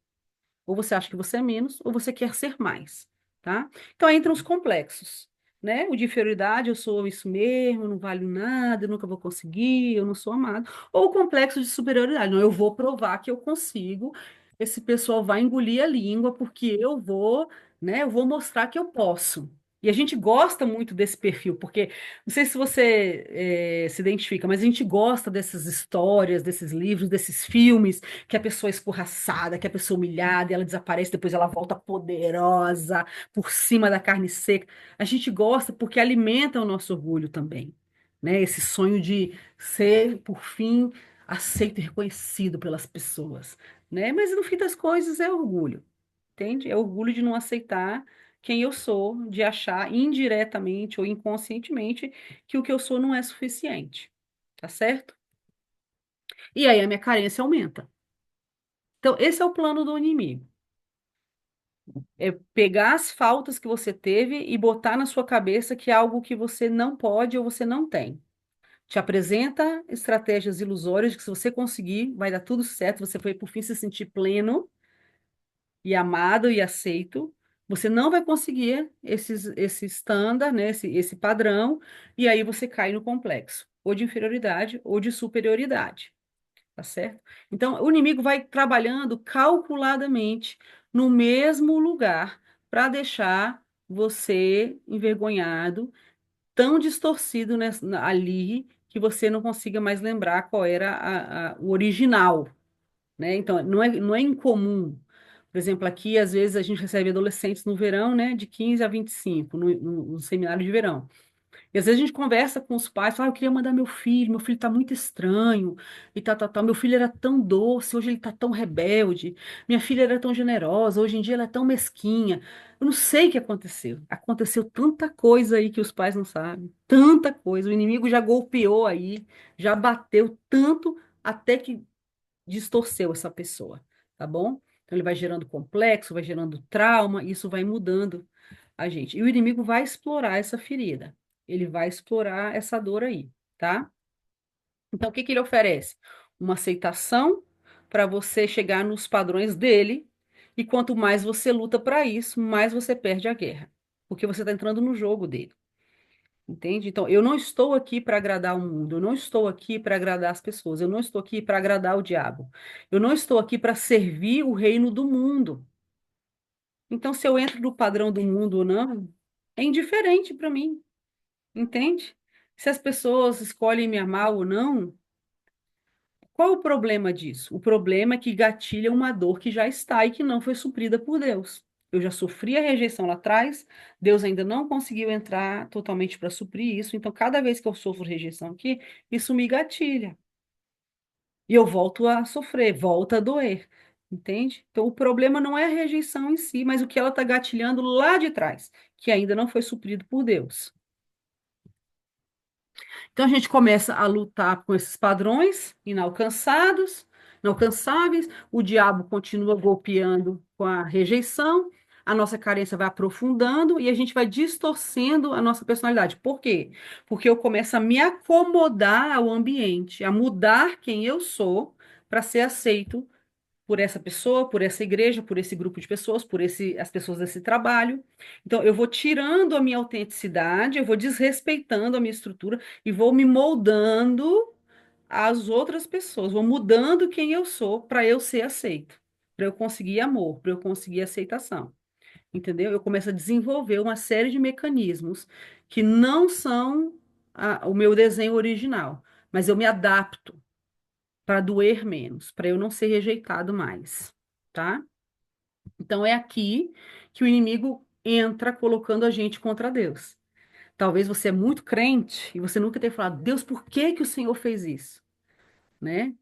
Ou você acha que você é menos, ou você quer ser mais, tá? Então, aí entram os complexos, né? O de inferioridade, eu sou isso mesmo, eu não valho nada, eu nunca vou conseguir, eu não sou amado. Ou o complexo de superioridade, não, eu vou provar que eu consigo, esse pessoal vai engolir a língua, porque eu vou, né? Eu vou mostrar que eu posso. E a gente gosta muito desse perfil, porque não sei se você se identifica, mas a gente gosta dessas histórias, desses livros, desses filmes que a pessoa é escorraçada, que a pessoa é humilhada, e ela desaparece, depois ela volta poderosa por cima da carne seca. A gente gosta porque alimenta o nosso orgulho também, né? Esse sonho de ser, por fim, aceito e reconhecido pelas pessoas, né? Mas no fim das coisas é orgulho, entende? É orgulho de não aceitar quem eu sou, de achar indiretamente ou inconscientemente que o que eu sou não é suficiente, tá certo? E aí a minha carência aumenta. Então, esse é o plano do inimigo. É pegar as faltas que você teve e botar na sua cabeça que é algo que você não pode ou você não tem. Te apresenta estratégias ilusórias de que se você conseguir, vai dar tudo certo, você vai por fim se sentir pleno e amado e aceito. Você não vai conseguir esse standard, né, esse padrão, e aí você cai no complexo, ou de inferioridade ou de superioridade. Tá certo? Então, o inimigo vai trabalhando calculadamente no mesmo lugar para deixar você envergonhado, tão distorcido ali que você não consiga mais lembrar qual era o original, né? Então, não é incomum. Por exemplo, aqui, às vezes, a gente recebe adolescentes no verão, né, de 15 a 25, no seminário de verão. E às vezes a gente conversa com os pais, fala, eu queria mandar meu filho tá muito estranho, e tal. Meu filho era tão doce, hoje ele tá tão rebelde. Minha filha era tão generosa, hoje em dia ela é tão mesquinha. Eu não sei o que aconteceu. Aconteceu tanta coisa aí que os pais não sabem. Tanta coisa. O inimigo já golpeou aí, já bateu tanto até que distorceu essa pessoa, tá bom? Então ele vai gerando complexo, vai gerando trauma, e isso vai mudando a gente. E o inimigo vai explorar essa ferida. Ele vai explorar essa dor aí, tá? Então, o que que ele oferece? Uma aceitação para você chegar nos padrões dele, e quanto mais você luta para isso, mais você perde a guerra, porque você está entrando no jogo dele. Entende? Então, eu não estou aqui para agradar o mundo, eu não estou aqui para agradar as pessoas, eu não estou aqui para agradar o diabo, eu não estou aqui para servir o reino do mundo. Então, se eu entro no padrão do mundo ou não, é indiferente para mim. Entende? Se as pessoas escolhem me amar ou não, qual o problema disso? O problema é que gatilha uma dor que já está e que não foi suprida por Deus. Eu já sofri a rejeição lá atrás, Deus ainda não conseguiu entrar totalmente para suprir isso, então cada vez que eu sofro rejeição aqui, isso me gatilha. E eu volto a sofrer, volta a doer. Entende? Então o problema não é a rejeição em si, mas o que ela está gatilhando lá de trás, que ainda não foi suprido por Deus. Então a gente começa a lutar com esses padrões inalcançáveis, o diabo continua golpeando com a rejeição, a nossa carência vai aprofundando e a gente vai distorcendo a nossa personalidade. Por quê? Porque eu começo a me acomodar ao ambiente, a mudar quem eu sou para ser aceito por essa pessoa, por essa igreja, por esse grupo de pessoas, as pessoas desse trabalho. Então, eu vou tirando a minha autenticidade, eu vou desrespeitando a minha estrutura e vou me moldando às outras pessoas, vou mudando quem eu sou para eu ser aceito, para eu conseguir amor, para eu conseguir aceitação. Entendeu? Eu começo a desenvolver uma série de mecanismos que não são o meu desenho original, mas eu me adapto para doer menos, para eu não ser rejeitado mais, tá? Então é aqui que o inimigo entra colocando a gente contra Deus. Talvez você é muito crente e você nunca tenha falado, Deus, por que que o Senhor fez isso? Né?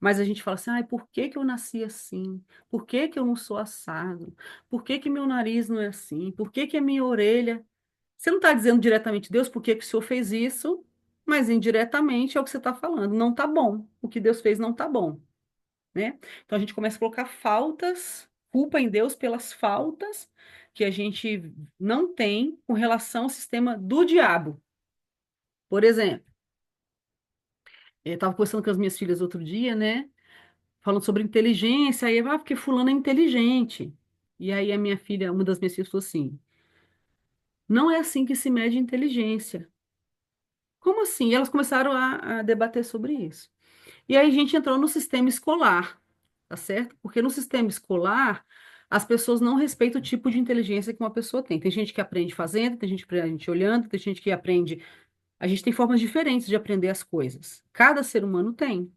Mas a gente fala assim, ai, por que que eu nasci assim? Por que que eu não sou assado? Por que que meu nariz não é assim? Por que que a minha orelha... Você não está dizendo diretamente, Deus, por que que o Senhor fez isso? Mas indiretamente é o que você está falando. Não está bom. O que Deus fez não está bom, né? Então a gente começa a colocar faltas, culpa em Deus pelas faltas que a gente não tem com relação ao sistema do diabo. Por exemplo, eu estava conversando com as minhas filhas outro dia, né? Falando sobre inteligência, aí, porque fulano é inteligente. E aí a minha filha, uma das minhas filhas falou assim, não é assim que se mede inteligência. Como assim? E elas começaram a debater sobre isso. E aí a gente entrou no sistema escolar, tá certo? Porque no sistema escolar, as pessoas não respeitam o tipo de inteligência que uma pessoa tem. Tem gente que aprende fazendo, tem gente que aprende olhando, tem gente que aprende. A gente tem formas diferentes de aprender as coisas. Cada ser humano tem.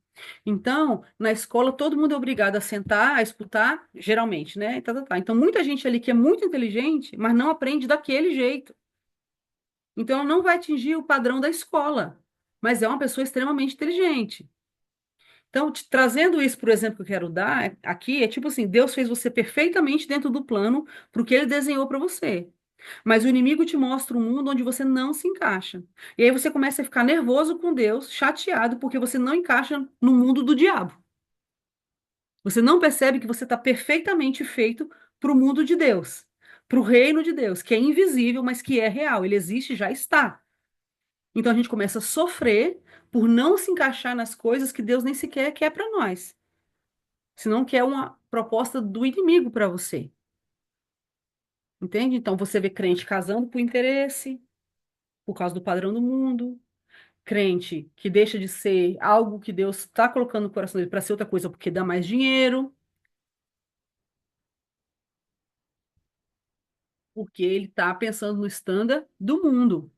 Então, na escola, todo mundo é obrigado a sentar, a escutar, geralmente, né? Então, muita gente ali que é muito inteligente, mas não aprende daquele jeito. Então, ela não vai atingir o padrão da escola, mas é uma pessoa extremamente inteligente. Então, trazendo isso, por exemplo, que eu quero dar aqui, é tipo assim, Deus fez você perfeitamente dentro do plano para o que ele desenhou para você. Mas o inimigo te mostra um mundo onde você não se encaixa. E aí você começa a ficar nervoso com Deus, chateado, porque você não encaixa no mundo do diabo. Você não percebe que você está perfeitamente feito para o mundo de Deus, para o reino de Deus, que é invisível, mas que é real. Ele existe, já está. Então a gente começa a sofrer por não se encaixar nas coisas que Deus nem sequer quer para nós. Senão quer uma proposta do inimigo para você. Entende? Então você vê crente casando por interesse, por causa do padrão do mundo, crente que deixa de ser algo que Deus está colocando no coração dele para ser outra coisa porque dá mais dinheiro, porque ele está pensando no standard do mundo.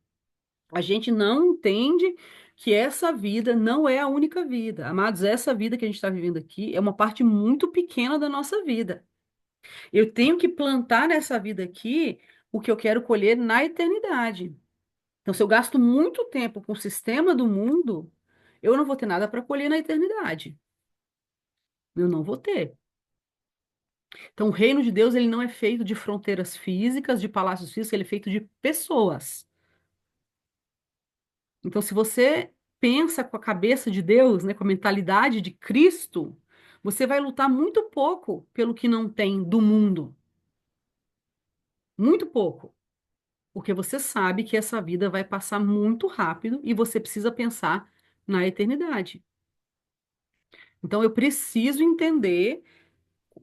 A gente não entende que essa vida não é a única vida. Amados, essa vida que a gente está vivendo aqui é uma parte muito pequena da nossa vida. Eu tenho que plantar nessa vida aqui o que eu quero colher na eternidade. Então, se eu gasto muito tempo com o sistema do mundo, eu não vou ter nada para colher na eternidade. Eu não vou ter. Então, o reino de Deus, ele não é feito de fronteiras físicas, de palácios físicos, ele é feito de pessoas. Então, se você pensa com a cabeça de Deus, né, com a mentalidade de Cristo, você vai lutar muito pouco pelo que não tem do mundo. Muito pouco. Porque você sabe que essa vida vai passar muito rápido e você precisa pensar na eternidade. Então, eu preciso entender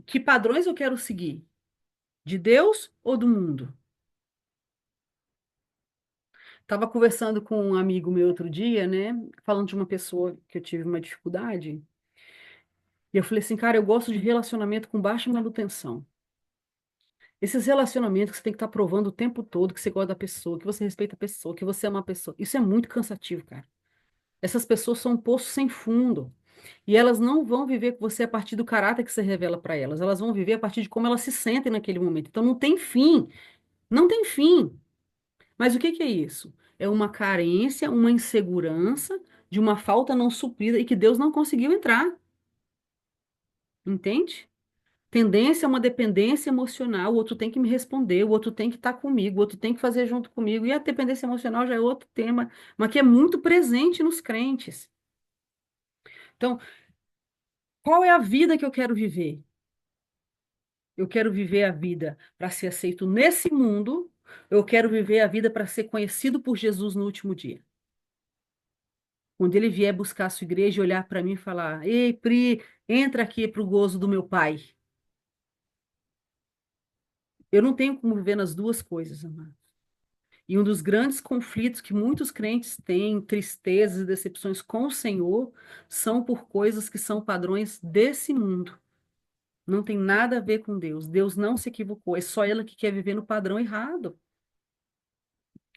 que padrões eu quero seguir, de Deus ou do mundo. Estava conversando com um amigo meu outro dia, né? Falando de uma pessoa que eu tive uma dificuldade. E eu falei assim, cara, eu gosto de relacionamento com baixa manutenção. Esses relacionamentos que você tem que estar provando o tempo todo que você gosta da pessoa, que você respeita a pessoa, que você ama a pessoa. Isso é muito cansativo, cara. Essas pessoas são um poço sem fundo. E elas não vão viver com você a partir do caráter que você revela para elas. Elas vão viver a partir de como elas se sentem naquele momento. Então não tem fim. Não tem fim. Mas o que que é isso? É uma carência, uma insegurança de uma falta não suprida e que Deus não conseguiu entrar. Entende? Tendência a uma dependência emocional, o outro tem que me responder, o outro tem que estar comigo, o outro tem que fazer junto comigo. E a dependência emocional já é outro tema, mas que é muito presente nos crentes. Então, qual é a vida que eu quero viver? Eu quero viver a vida para ser aceito nesse mundo, eu quero viver a vida para ser conhecido por Jesus no último dia. Quando ele vier buscar a sua igreja e olhar para mim e falar: Ei, Pri, entra aqui para o gozo do meu pai. Eu não tenho como viver nas duas coisas, amado. E um dos grandes conflitos que muitos crentes têm, tristezas e decepções com o Senhor, são por coisas que são padrões desse mundo. Não tem nada a ver com Deus. Deus não se equivocou, é só ela que quer viver no padrão errado.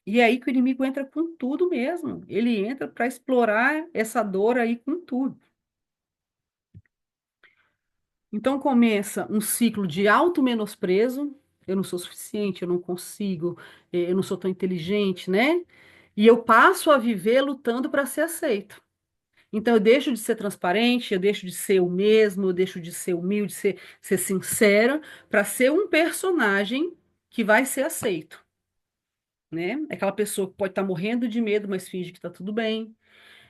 E é aí que o inimigo entra com tudo mesmo. Ele entra para explorar essa dor aí com tudo. Então começa um ciclo de auto-menosprezo. Eu não sou suficiente, eu não consigo, eu não sou tão inteligente, né? E eu passo a viver lutando para ser aceito. Então, eu deixo de ser transparente, eu deixo de ser o mesmo, eu deixo de ser humilde, ser sincera, para ser um personagem que vai ser aceito, né? É aquela pessoa que pode estar morrendo de medo, mas finge que está tudo bem.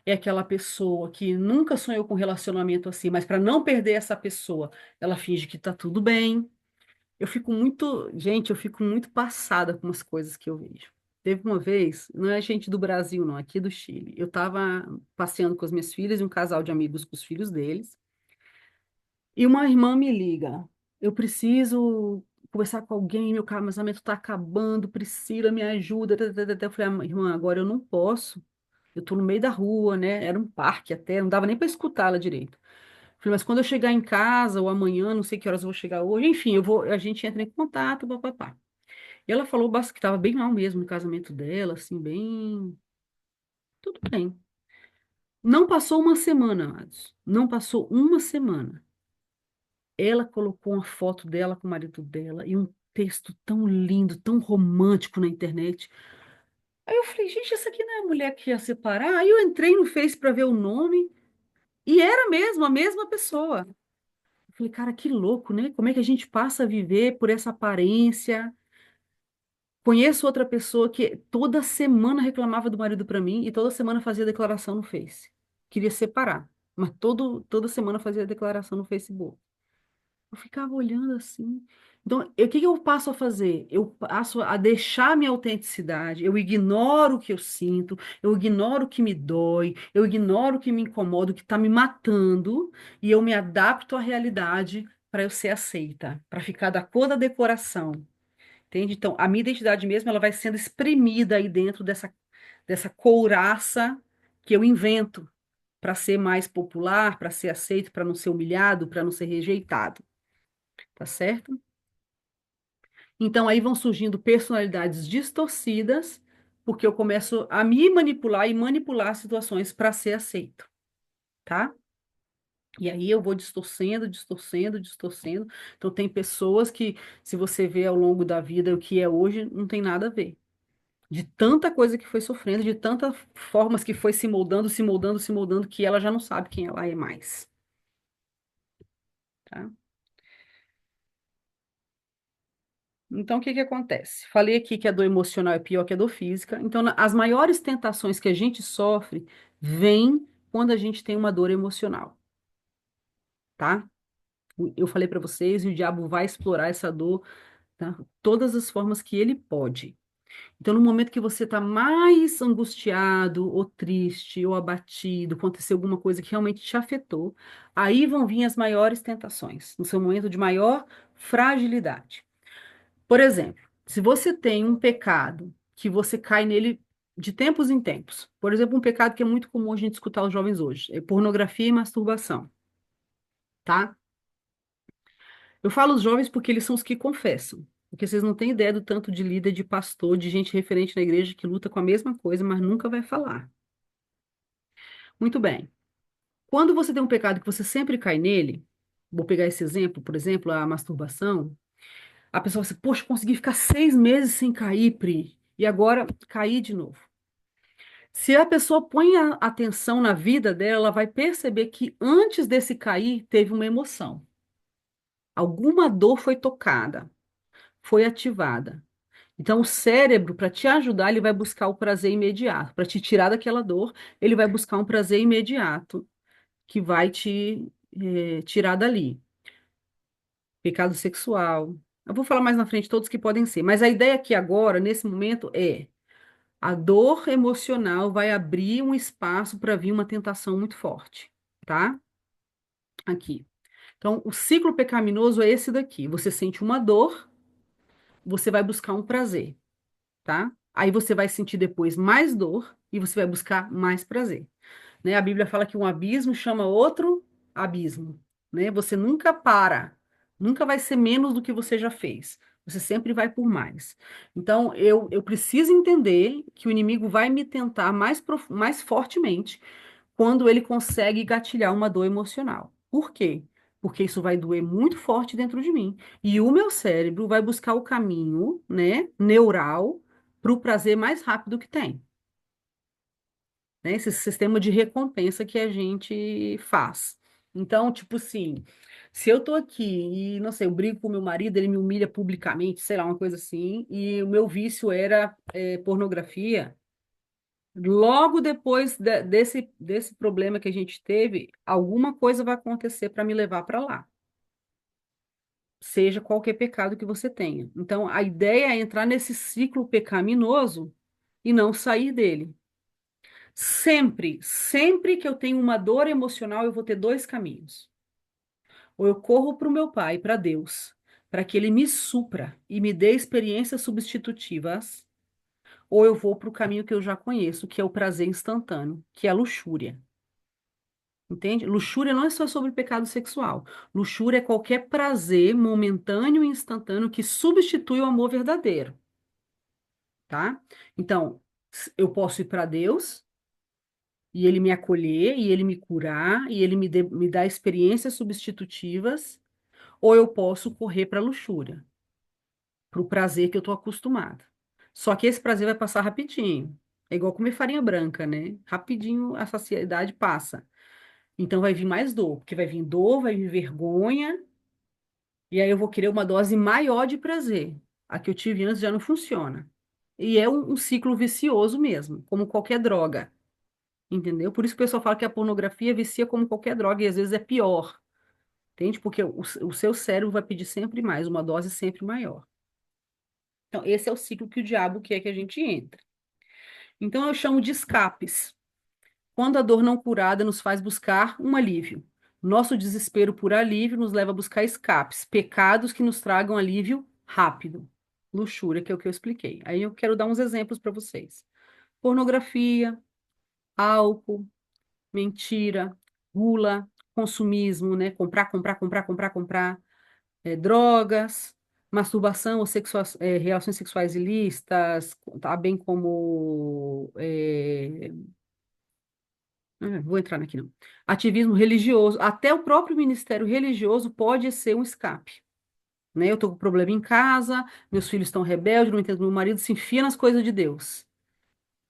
É aquela pessoa que nunca sonhou com um relacionamento assim, mas para não perder essa pessoa, ela finge que está tudo bem. Gente, eu fico muito passada com as coisas que eu vejo. Teve uma vez, não é gente do Brasil, não, aqui do Chile. Eu estava passeando com as minhas filhas e um casal de amigos com os filhos deles. E uma irmã me liga. Eu preciso conversar com alguém, meu casamento está acabando, Priscila, me ajuda. Tá, tá, tá, tá. Eu falei, "Ah, irmã, agora eu não posso. Eu estou no meio da rua, né? Era um parque até, não dava nem para escutá-la direito. Eu falei, mas quando eu chegar em casa ou amanhã, não sei que horas eu vou chegar hoje, enfim, a gente entra em contato, papapá. E ela falou que estava bem mal mesmo no casamento dela, assim, bem. Tudo bem. Não passou uma semana, amados. Não passou uma semana. Ela colocou uma foto dela com o marido dela e um texto tão lindo, tão romântico na internet. Aí eu falei, gente, essa aqui não é a mulher que ia separar? Aí eu entrei no Face para ver o nome e era mesmo, a mesma pessoa. Eu falei, cara, que louco, né? Como é que a gente passa a viver por essa aparência? Conheço outra pessoa que toda semana reclamava do marido para mim e toda semana fazia declaração no Face. Queria separar, mas toda semana fazia declaração no Facebook. Eu ficava olhando assim. Então, o que que eu passo a fazer? Eu passo a deixar minha autenticidade, eu ignoro o que eu sinto, eu ignoro o que me dói, eu ignoro o que me incomoda, o que está me matando, e eu me adapto à realidade para eu ser aceita, para ficar da cor da decoração. Entende? Então, a minha identidade mesmo, ela vai sendo espremida aí dentro dessa couraça que eu invento para ser mais popular, para ser aceito, para não ser humilhado, para não ser rejeitado, tá certo? Então, aí vão surgindo personalidades distorcidas, porque eu começo a me manipular e manipular situações para ser aceito, tá? E aí eu vou distorcendo, distorcendo, distorcendo. Então, tem pessoas que, se você vê ao longo da vida o que é hoje, não tem nada a ver. De tanta coisa que foi sofrendo, de tantas formas que foi se moldando, se moldando, se moldando, que ela já não sabe quem ela é mais, tá? Então, o que que acontece? Falei aqui que a dor emocional é pior que a dor física. Então, as maiores tentações que a gente sofre vêm quando a gente tem uma dor emocional, tá? Eu falei para vocês, e o diabo vai explorar essa dor, tá? Todas as formas que ele pode. Então, no momento que você está mais angustiado, ou triste, ou abatido, aconteceu alguma coisa que realmente te afetou, aí vão vir as maiores tentações, no seu momento de maior fragilidade. Por exemplo, se você tem um pecado que você cai nele de tempos em tempos, por exemplo, um pecado que é muito comum a gente escutar os jovens hoje, é pornografia e masturbação, tá? Eu falo os jovens porque eles são os que confessam. Porque vocês não têm ideia do tanto de líder, de pastor, de gente referente na igreja que luta com a mesma coisa, mas nunca vai falar. Muito bem. Quando você tem um pecado que você sempre cai nele, vou pegar esse exemplo, por exemplo, a masturbação, a pessoa fala assim, poxa, consegui ficar 6 meses sem cair, Pri, e agora caí de novo. Se a pessoa põe a atenção na vida dela, ela vai perceber que antes desse cair, teve uma emoção. Alguma dor foi tocada, foi ativada. Então, o cérebro, para te ajudar, ele vai buscar o prazer imediato. Para te tirar daquela dor, ele vai buscar um prazer imediato que vai te tirar dali. Pecado sexual. Eu vou falar mais na frente todos que podem ser. Mas a ideia aqui agora, nesse momento, é a dor emocional vai abrir um espaço para vir uma tentação muito forte, tá? Aqui. Então, o ciclo pecaminoso é esse daqui. Você sente uma dor, você vai buscar um prazer. Tá? Aí você vai sentir depois mais dor e você vai buscar mais prazer, né? A Bíblia fala que um abismo chama outro abismo, né? Você nunca para, nunca vai ser menos do que você já fez. Você sempre vai por mais. Então, eu preciso entender que o inimigo vai me tentar mais fortemente quando ele consegue gatilhar uma dor emocional. Por quê? Porque isso vai doer muito forte dentro de mim. E o meu cérebro vai buscar o caminho, né, neural, para o prazer mais rápido que tem. né? Esse sistema de recompensa que a gente faz. Então, tipo assim, se eu tô aqui e, não sei, eu brigo com meu marido, ele me humilha publicamente, sei lá, uma coisa assim, e o meu vício era pornografia, logo depois desse problema que a gente teve, alguma coisa vai acontecer para me levar para lá, seja qualquer pecado que você tenha. Então, a ideia é entrar nesse ciclo pecaminoso e não sair dele. Sempre que eu tenho uma dor emocional, eu vou ter dois caminhos. Ou eu corro para o meu pai, para Deus, para que ele me supra e me dê experiências substitutivas, ou eu vou para o caminho que eu já conheço, que é o prazer instantâneo, que é a luxúria. Entende? Luxúria não é só sobre pecado sexual. Luxúria é qualquer prazer momentâneo e instantâneo que substitui o amor verdadeiro, tá? Então, eu posso ir para Deus e ele me acolher, e ele me curar, e ele me dar experiências substitutivas, ou eu posso correr para a luxúria, para o prazer que eu estou acostumada. Só que esse prazer vai passar rapidinho. É igual comer farinha branca, né? Rapidinho a saciedade passa. Então vai vir mais dor, porque vai vir dor, vai vir vergonha, e aí eu vou querer uma dose maior de prazer. A que eu tive antes já não funciona. E é um ciclo vicioso mesmo, como qualquer droga. Entendeu? Por isso que o pessoal fala que a pornografia vicia como qualquer droga e às vezes é pior, entende? Porque o seu cérebro vai pedir sempre mais, uma dose sempre maior. Então, esse é o ciclo que o diabo quer que a gente entre. Então, eu chamo de escapes. Quando a dor não curada nos faz buscar um alívio. Nosso desespero por alívio nos leva a buscar escapes, pecados que nos tragam alívio rápido. Luxúria, que é o que eu expliquei. Aí eu quero dar uns exemplos para vocês. Pornografia, álcool, mentira, gula, consumismo, né? Comprar, comprar, comprar, comprar, comprar, drogas, masturbação ou relações sexuais ilícitas, tá? Bem como vou entrar aqui não. Ativismo religioso, até o próprio ministério religioso pode ser um escape. Né? Eu estou com problema em casa, meus filhos estão rebeldes, não entendo meu marido, se enfia nas coisas de Deus.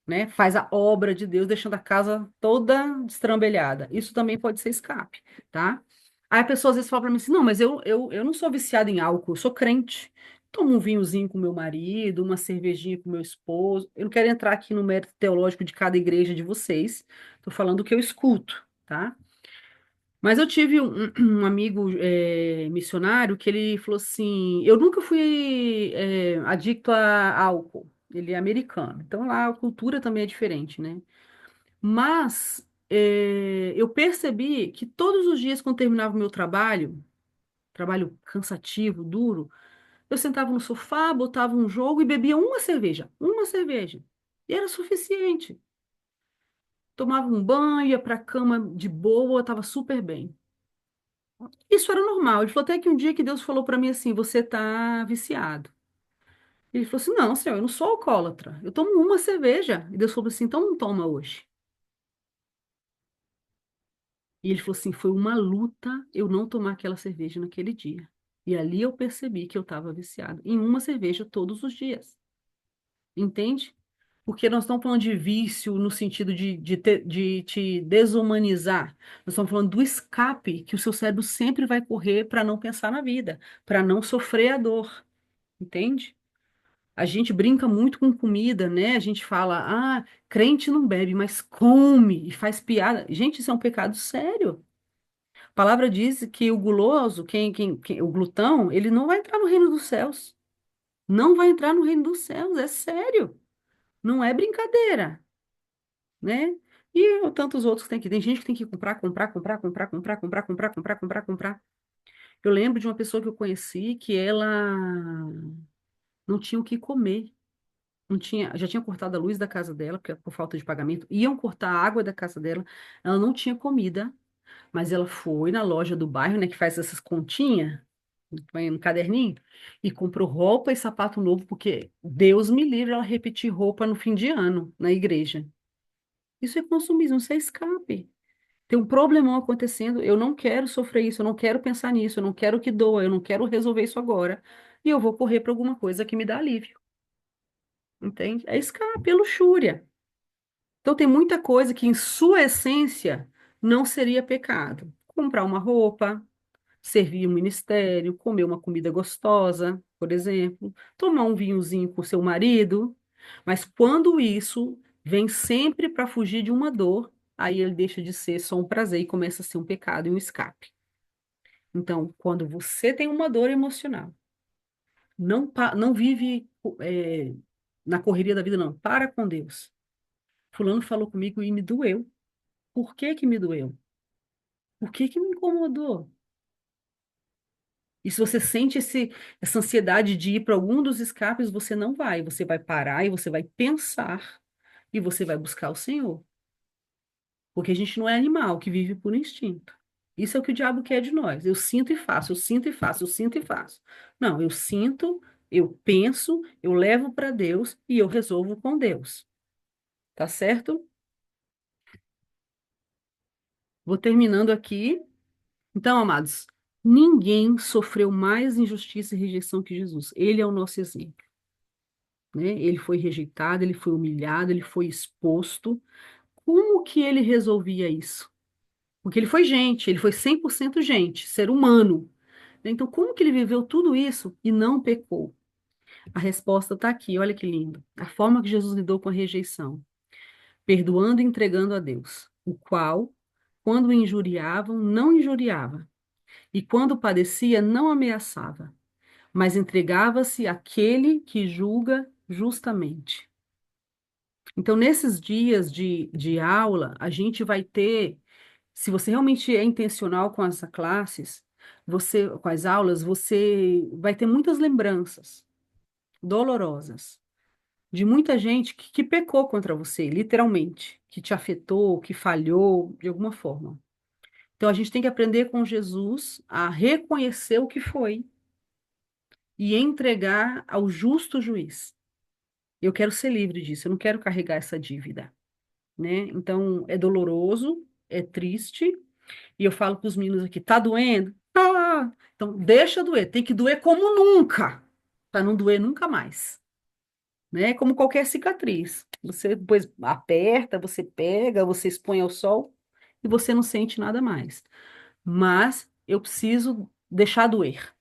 Né? Faz a obra de Deus, deixando a casa toda destrambelhada. Isso também pode ser escape, tá? Aí a pessoa às vezes fala para mim assim, não, mas eu não sou viciada em álcool, eu sou crente. Tomo um vinhozinho com meu marido, uma cervejinha com meu esposo. Eu não quero entrar aqui no mérito teológico de cada igreja de vocês. Estou falando o que eu escuto, tá? Mas eu tive um amigo missionário que ele falou assim: eu nunca fui adicto a álcool. Ele é americano, então lá a cultura também é diferente, né? Mas eu percebi que todos os dias, quando terminava o meu trabalho cansativo, duro, eu sentava no sofá, botava um jogo e bebia uma cerveja, uma cerveja. E era suficiente. Tomava um banho, ia para a cama de boa, estava super bem. Isso era normal. Ele falou até que um dia que Deus falou para mim assim: você tá viciado. Ele falou assim: não, senhor, eu não sou alcoólatra. Eu tomo uma cerveja. E Deus falou assim: então não toma hoje. E ele falou assim: foi uma luta eu não tomar aquela cerveja naquele dia. E ali eu percebi que eu estava viciado em uma cerveja todos os dias. Entende? Porque nós estamos falando de vício no sentido de te desumanizar. Nós estamos falando do escape que o seu cérebro sempre vai correr para não pensar na vida, para não sofrer a dor. Entende? A gente brinca muito com comida, né? A gente fala, crente não bebe, mas come e faz piada. Gente, isso é um pecado sério. A palavra diz que o guloso, o glutão, ele não vai entrar no reino dos céus. Não vai entrar no reino dos céus, é sério. Não é brincadeira, né? E tantos outros que tem aqui. Tem gente que tem que comprar, comprar, comprar, comprar, comprar, comprar, comprar, comprar, comprar, comprar. Eu lembro de uma pessoa que eu conheci que ela não tinha o que comer. Não tinha, já tinha cortado a luz da casa dela, porque por falta de pagamento, iam cortar a água da casa dela, ela não tinha comida, mas ela foi na loja do bairro, né, que faz essas continhas, põe no caderninho, e comprou roupa e sapato novo, porque Deus me livre ela repetir roupa no fim de ano, na igreja. Isso é consumismo, isso é escape. Tem um problemão acontecendo, eu não quero sofrer isso, eu não quero pensar nisso, eu não quero que doa, eu não quero resolver isso agora, e eu vou correr para alguma coisa que me dá alívio, entende? É escape, é luxúria. Então, tem muita coisa que, em sua essência, não seria pecado. Comprar uma roupa, servir um ministério, comer uma comida gostosa, por exemplo, tomar um vinhozinho com seu marido. Mas quando isso vem sempre para fugir de uma dor, aí ele deixa de ser só um prazer e começa a ser um pecado e um escape. Então, quando você tem uma dor emocional, não vive na correria da vida, não. Para com Deus. Fulano falou comigo e me doeu. Por que que me doeu? Por que que me incomodou? E se você sente essa ansiedade de ir para algum dos escapes, você não vai. Você vai parar e você vai pensar e você vai buscar o Senhor. Porque a gente não é animal que vive por instinto. Isso é o que o diabo quer de nós. Eu sinto e faço, eu sinto e faço, eu sinto e faço. Não, eu sinto, eu penso, eu levo para Deus e eu resolvo com Deus. Tá certo? Vou terminando aqui. Então, amados, ninguém sofreu mais injustiça e rejeição que Jesus. Ele é o nosso exemplo, né? Ele foi rejeitado, ele foi humilhado, ele foi exposto. Como que ele resolvia isso? Porque ele foi gente, ele foi 100% gente, ser humano. Então, como que ele viveu tudo isso e não pecou? A resposta está aqui, olha que lindo. A forma que Jesus lidou com a rejeição, perdoando e entregando a Deus, o qual, quando o injuriavam, não injuriava, e quando padecia, não ameaçava, mas entregava-se àquele que julga justamente. Então, nesses dias de aula, a gente vai ter, se você realmente é intencional com as classes, com as aulas, você vai ter muitas lembranças dolorosas de muita gente que pecou contra você, literalmente, que te afetou, que falhou de alguma forma. Então, a gente tem que aprender com Jesus a reconhecer o que foi e entregar ao justo juiz. Eu quero ser livre disso, eu não quero carregar essa dívida, né? Então, é doloroso, é triste, e eu falo para os meninos aqui, tá doendo? Tá. Então, deixa doer, tem que doer como nunca, para não doer nunca mais, né? Como qualquer cicatriz. Você depois aperta, você pega, você expõe ao sol e você não sente nada mais. Mas eu preciso deixar doer,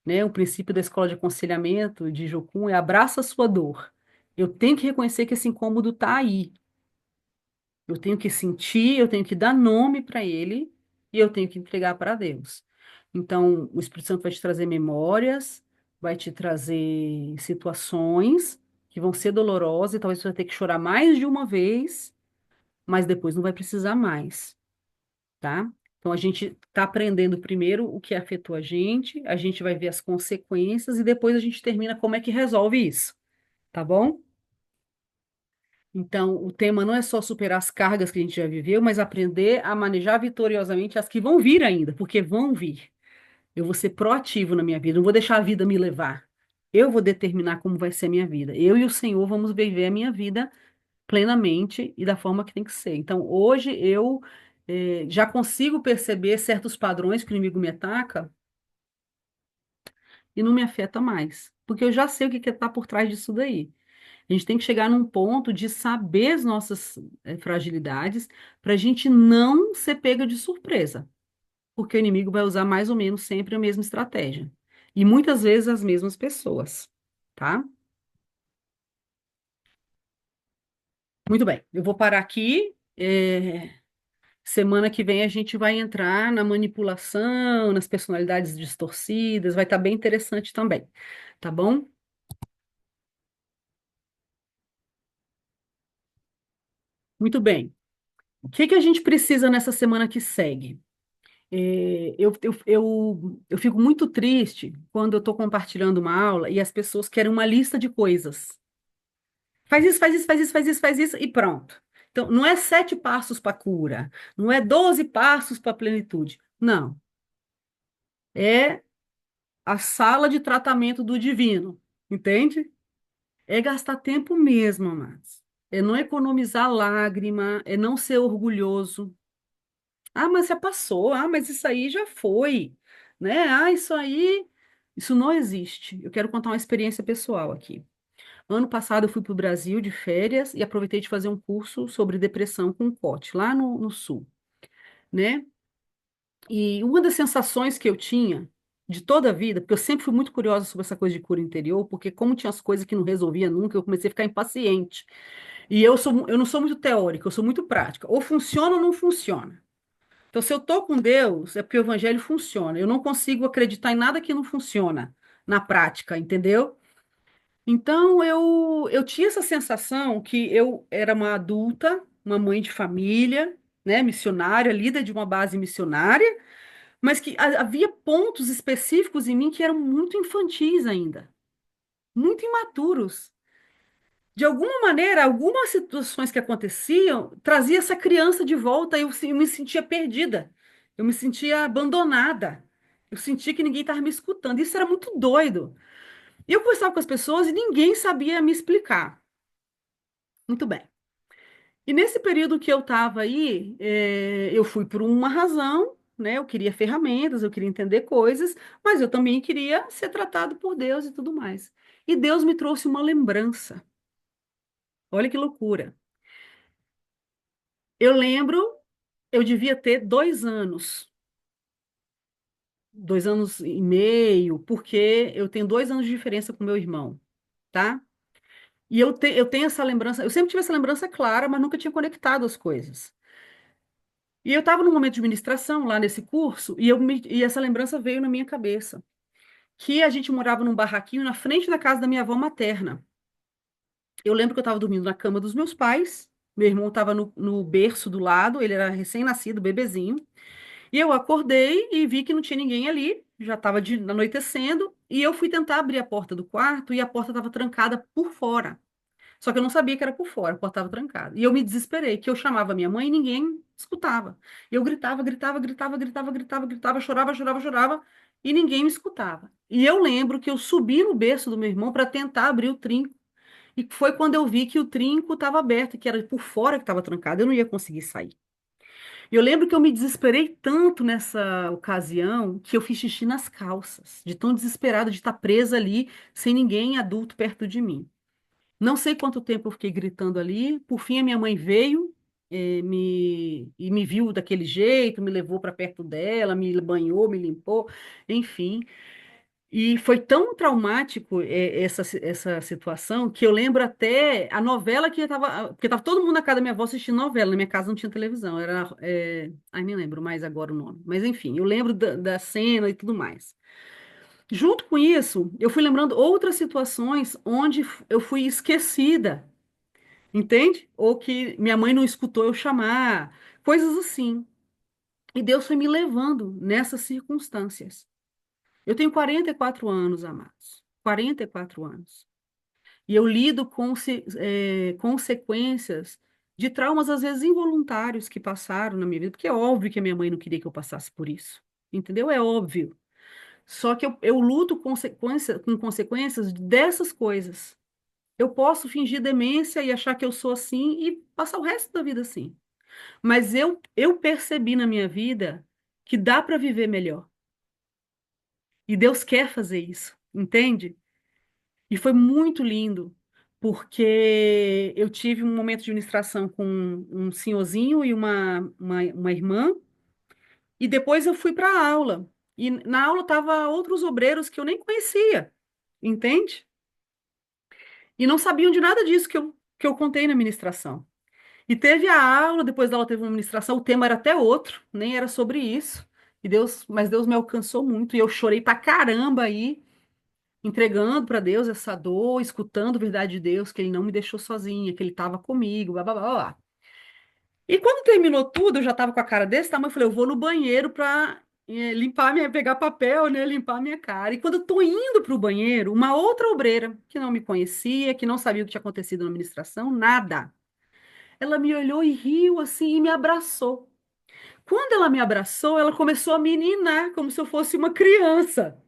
né? O princípio da escola de aconselhamento de Jocum é abraça a sua dor. Eu tenho que reconhecer que esse incômodo está aí. Eu tenho que sentir, eu tenho que dar nome para ele e eu tenho que entregar para Deus. Então, o Espírito Santo vai te trazer memórias, vai te trazer situações que vão ser dolorosas e talvez você vai ter que chorar mais de uma vez, mas depois não vai precisar mais, tá? Então, a gente está aprendendo primeiro o que afetou a gente vai ver as consequências e depois a gente termina como é que resolve isso, tá bom? Então, o tema não é só superar as cargas que a gente já viveu, mas aprender a manejar vitoriosamente as que vão vir ainda, porque vão vir. Eu vou ser proativo na minha vida, não vou deixar a vida me levar. Eu vou determinar como vai ser a minha vida. Eu e o Senhor vamos viver a minha vida plenamente e da forma que tem que ser. Então, hoje eu já consigo perceber certos padrões que o inimigo me ataca e não me afeta mais, porque eu já sei o que está por trás disso daí. A gente tem que chegar num ponto de saber as nossas fragilidades para a gente não ser pega de surpresa, porque o inimigo vai usar mais ou menos sempre a mesma estratégia. E muitas vezes as mesmas pessoas, tá? Muito bem, eu vou parar aqui. Semana que vem a gente vai entrar na manipulação, nas personalidades distorcidas, vai estar bem interessante também, tá bom? Muito bem. O que que a gente precisa nessa semana que segue? Eu fico muito triste quando eu estou compartilhando uma aula e as pessoas querem uma lista de coisas. Faz isso, faz isso, faz isso, faz isso, faz isso e pronto. Então, não é 7 passos para a cura, não é 12 passos para a plenitude. Não. É a sala de tratamento do divino, entende? É gastar tempo mesmo, amados. É não economizar lágrima, é não ser orgulhoso. Ah, mas já passou. Ah, mas isso aí já foi, né? Ah, isso aí, isso não existe. Eu quero contar uma experiência pessoal aqui. Ano passado eu fui para o Brasil de férias e aproveitei de fazer um curso sobre depressão com o COT, lá no Sul, né? E uma das sensações que eu tinha de toda a vida, porque eu sempre fui muito curiosa sobre essa coisa de cura interior, porque como tinha as coisas que não resolvia nunca, eu comecei a ficar impaciente. E eu não sou muito teórica, eu sou muito prática. Ou funciona ou não funciona. Então, se eu estou com Deus, é porque o evangelho funciona. Eu não consigo acreditar em nada que não funciona na prática, entendeu? Então, eu tinha essa sensação que eu era uma adulta, uma mãe de família, né, missionária, líder de uma base missionária, mas que havia pontos específicos em mim que eram muito infantis ainda, muito imaturos. De alguma maneira, algumas situações que aconteciam trazia essa criança de volta e eu me sentia perdida. Eu me sentia abandonada. Eu sentia que ninguém estava me escutando. Isso era muito doido. E eu conversava com as pessoas e ninguém sabia me explicar. Muito bem. E nesse período que eu estava aí, eu fui por uma razão, né? Eu queria ferramentas, eu queria entender coisas, mas eu também queria ser tratado por Deus e tudo mais. E Deus me trouxe uma lembrança. Olha que loucura. Eu lembro, eu devia ter 2 anos, 2 anos e meio, porque eu tenho 2 anos de diferença com meu irmão, tá? E eu tenho essa lembrança, eu sempre tive essa lembrança clara, mas nunca tinha conectado as coisas. E eu estava num momento de ministração lá nesse curso, e essa lembrança veio na minha cabeça, que a gente morava num barraquinho na frente da casa da minha avó materna. Eu lembro que eu estava dormindo na cama dos meus pais, meu irmão estava no berço do lado, ele era recém-nascido, bebezinho. E eu acordei e vi que não tinha ninguém ali, já estava anoitecendo, e eu fui tentar abrir a porta do quarto e a porta estava trancada por fora. Só que eu não sabia que era por fora, a porta estava trancada. E eu me desesperei, que eu chamava minha mãe e ninguém escutava. Eu gritava, gritava, gritava, gritava, gritava, gritava, chorava, chorava, chorava, e ninguém me escutava. E eu lembro que eu subi no berço do meu irmão para tentar abrir o trinco. E foi quando eu vi que o trinco estava aberto, que era por fora que estava trancado, eu não ia conseguir sair. E eu lembro que eu me desesperei tanto nessa ocasião que eu fiz xixi nas calças, de tão desesperada de estar presa ali, sem ninguém adulto perto de mim. Não sei quanto tempo eu fiquei gritando ali. Por fim, a minha mãe veio, e me viu daquele jeito, me levou para perto dela, me banhou, me limpou, enfim. E foi tão traumático, essa situação que eu lembro até a novela que estava. Porque estava todo mundo na casa da minha avó assistindo novela. Na minha casa não tinha televisão. Ai, nem lembro mais agora o nome. Mas enfim, eu lembro da cena e tudo mais. Junto com isso, eu fui lembrando outras situações onde eu fui esquecida, entende? Ou que minha mãe não escutou eu chamar, coisas assim. E Deus foi me levando nessas circunstâncias. Eu tenho 44 anos, amados. 44 anos. E eu lido com consequências de traumas, às vezes involuntários, que passaram na minha vida, porque é óbvio que a minha mãe não queria que eu passasse por isso. Entendeu? É óbvio. Só que eu luto com consequências dessas coisas. Eu posso fingir demência e achar que eu sou assim e passar o resto da vida assim. Mas eu percebi na minha vida que dá para viver melhor. E Deus quer fazer isso, entende? E foi muito lindo, porque eu tive um momento de ministração com um senhorzinho e uma irmã, e depois eu fui para a aula. E na aula estavam outros obreiros que eu nem conhecia, entende? E não sabiam de nada disso que eu contei na ministração. E teve a aula, depois da aula teve uma ministração, o tema era até outro, nem era sobre isso. Mas Deus me alcançou muito, e eu chorei pra caramba aí entregando para Deus essa dor, escutando a verdade de Deus, que Ele não me deixou sozinha, que Ele estava comigo, blá, blá, blá, blá. E quando terminou tudo, eu já estava com a cara desse tamanho, eu falei, eu vou no banheiro para pegar papel, né, limpar minha cara. E quando eu tô indo para o banheiro, uma outra obreira, que não me conhecia, que não sabia o que tinha acontecido na administração, nada. Ela me olhou e riu assim e me abraçou. Quando ela me abraçou, ela começou a me ninar, como se eu fosse uma criança.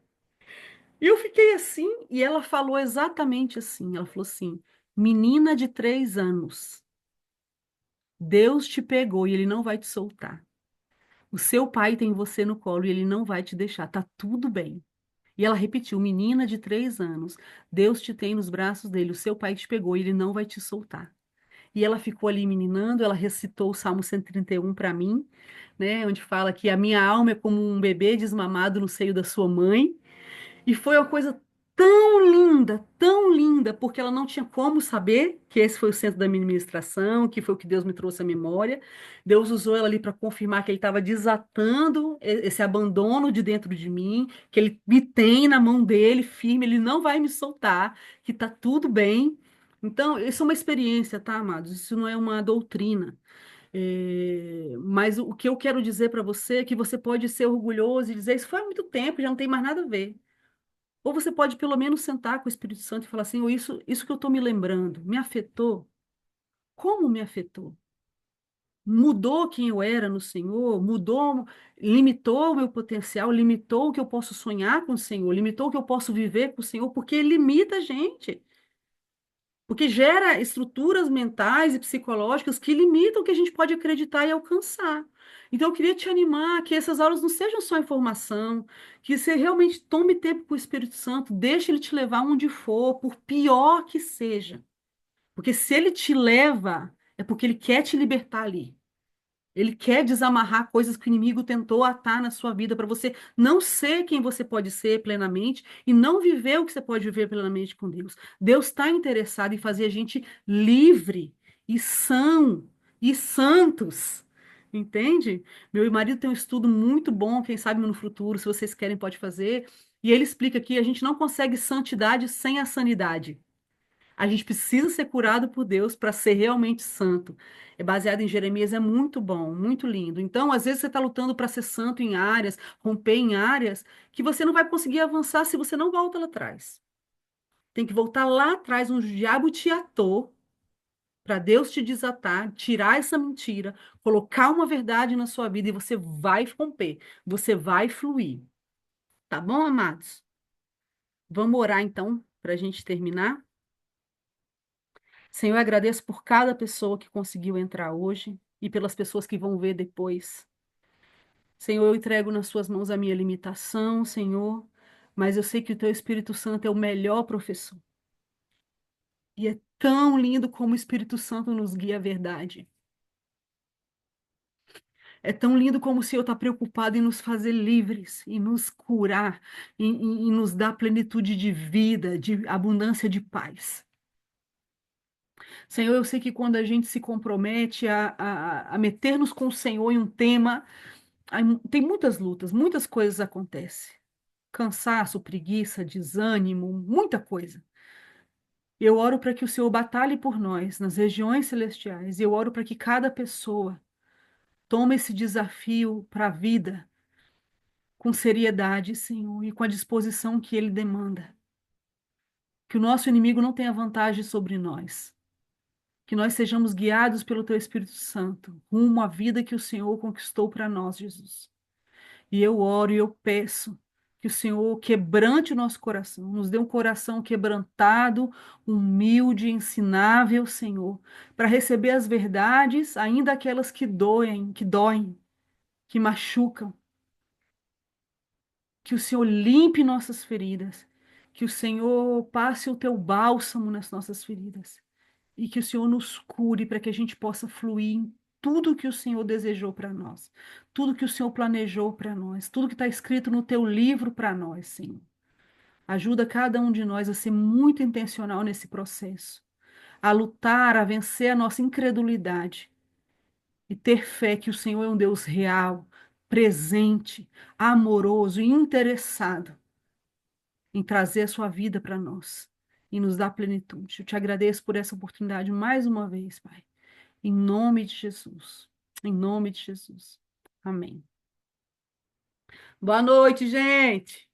E eu fiquei assim, e ela falou exatamente assim. Ela falou assim: menina de 3 anos, Deus te pegou e ele não vai te soltar. O seu pai tem você no colo e ele não vai te deixar. Tá tudo bem. E ela repetiu: menina de 3 anos, Deus te tem nos braços dele, o seu pai te pegou e ele não vai te soltar. E ela ficou ali meninando, ela recitou o Salmo 131 para mim, né, onde fala que a minha alma é como um bebê desmamado no seio da sua mãe. E foi uma coisa tão linda, porque ela não tinha como saber que esse foi o centro da minha ministração, que foi o que Deus me trouxe à memória. Deus usou ela ali para confirmar que ele estava desatando esse abandono de dentro de mim, que ele me tem na mão dele, firme, ele não vai me soltar, que tá tudo bem. Então, isso é uma experiência, tá, amados? Isso não é uma doutrina. Mas o que eu quero dizer para você é que você pode ser orgulhoso e dizer: Isso foi há muito tempo, já não tem mais nada a ver. Ou você pode pelo menos sentar com o Espírito Santo e falar assim: "Oh, isso que eu estou me lembrando, me afetou? Como me afetou? Mudou quem eu era no Senhor? Mudou, limitou o meu potencial, limitou o que eu posso sonhar com o Senhor, limitou o que eu posso viver com o Senhor, porque limita a gente. Porque gera estruturas mentais e psicológicas que limitam o que a gente pode acreditar e alcançar. Então, eu queria te animar que essas aulas não sejam só informação, que você realmente tome tempo com o Espírito Santo, deixe ele te levar onde for, por pior que seja. Porque se ele te leva, é porque ele quer te libertar ali. Ele quer desamarrar coisas que o inimigo tentou atar na sua vida para você não ser quem você pode ser plenamente e não viver o que você pode viver plenamente com Deus. Deus está interessado em fazer a gente livre e são e santos. Entende? Meu marido tem um estudo muito bom, quem sabe no futuro, se vocês querem, pode fazer. E ele explica que a gente não consegue santidade sem a sanidade. A gente precisa ser curado por Deus para ser realmente santo. É baseado em Jeremias, é muito bom, muito lindo. Então, às vezes você está lutando para ser santo em áreas, romper em áreas que você não vai conseguir avançar se você não volta lá atrás. Tem que voltar lá atrás, onde o diabo te atou, para Deus te desatar, tirar essa mentira, colocar uma verdade na sua vida e você vai romper, você vai fluir. Tá bom, amados? Vamos orar então, para a gente terminar. Senhor, eu agradeço por cada pessoa que conseguiu entrar hoje e pelas pessoas que vão ver depois. Senhor, eu entrego nas suas mãos a minha limitação, Senhor, mas eu sei que o teu Espírito Santo é o melhor professor. E é tão lindo como o Espírito Santo nos guia à verdade. É tão lindo como o Senhor está preocupado em nos fazer livres, em nos curar, em nos dar plenitude de vida, de abundância de paz. Senhor, eu sei que quando a gente se compromete a meter-nos com o Senhor em um tema, tem muitas lutas, muitas coisas acontecem. Cansaço, preguiça, desânimo, muita coisa. Eu oro para que o Senhor batalhe por nós nas regiões celestiais. Eu oro para que cada pessoa tome esse desafio para a vida com seriedade, Senhor, e com a disposição que Ele demanda. Que o nosso inimigo não tenha vantagem sobre nós. Que nós sejamos guiados pelo Teu Espírito Santo, rumo à vida que o Senhor conquistou para nós, Jesus. E eu oro e eu peço que o Senhor quebrante o nosso coração, nos dê um coração quebrantado, humilde, ensinável, Senhor, para receber as verdades, ainda aquelas que doem, que machucam. Que o Senhor limpe nossas feridas, que o Senhor passe o teu bálsamo nas nossas feridas e que o Senhor nos cure para que a gente possa fluir em tudo que o Senhor desejou para nós, tudo que o Senhor planejou para nós, tudo que está escrito no teu livro para nós, Senhor. Ajuda cada um de nós a ser muito intencional nesse processo, a lutar, a vencer a nossa incredulidade e ter fé que o Senhor é um Deus real, presente, amoroso e interessado em trazer a sua vida para nós e nos dar plenitude. Eu te agradeço por essa oportunidade mais uma vez, Pai. Em nome de Jesus. Em nome de Jesus. Amém. Boa noite, gente.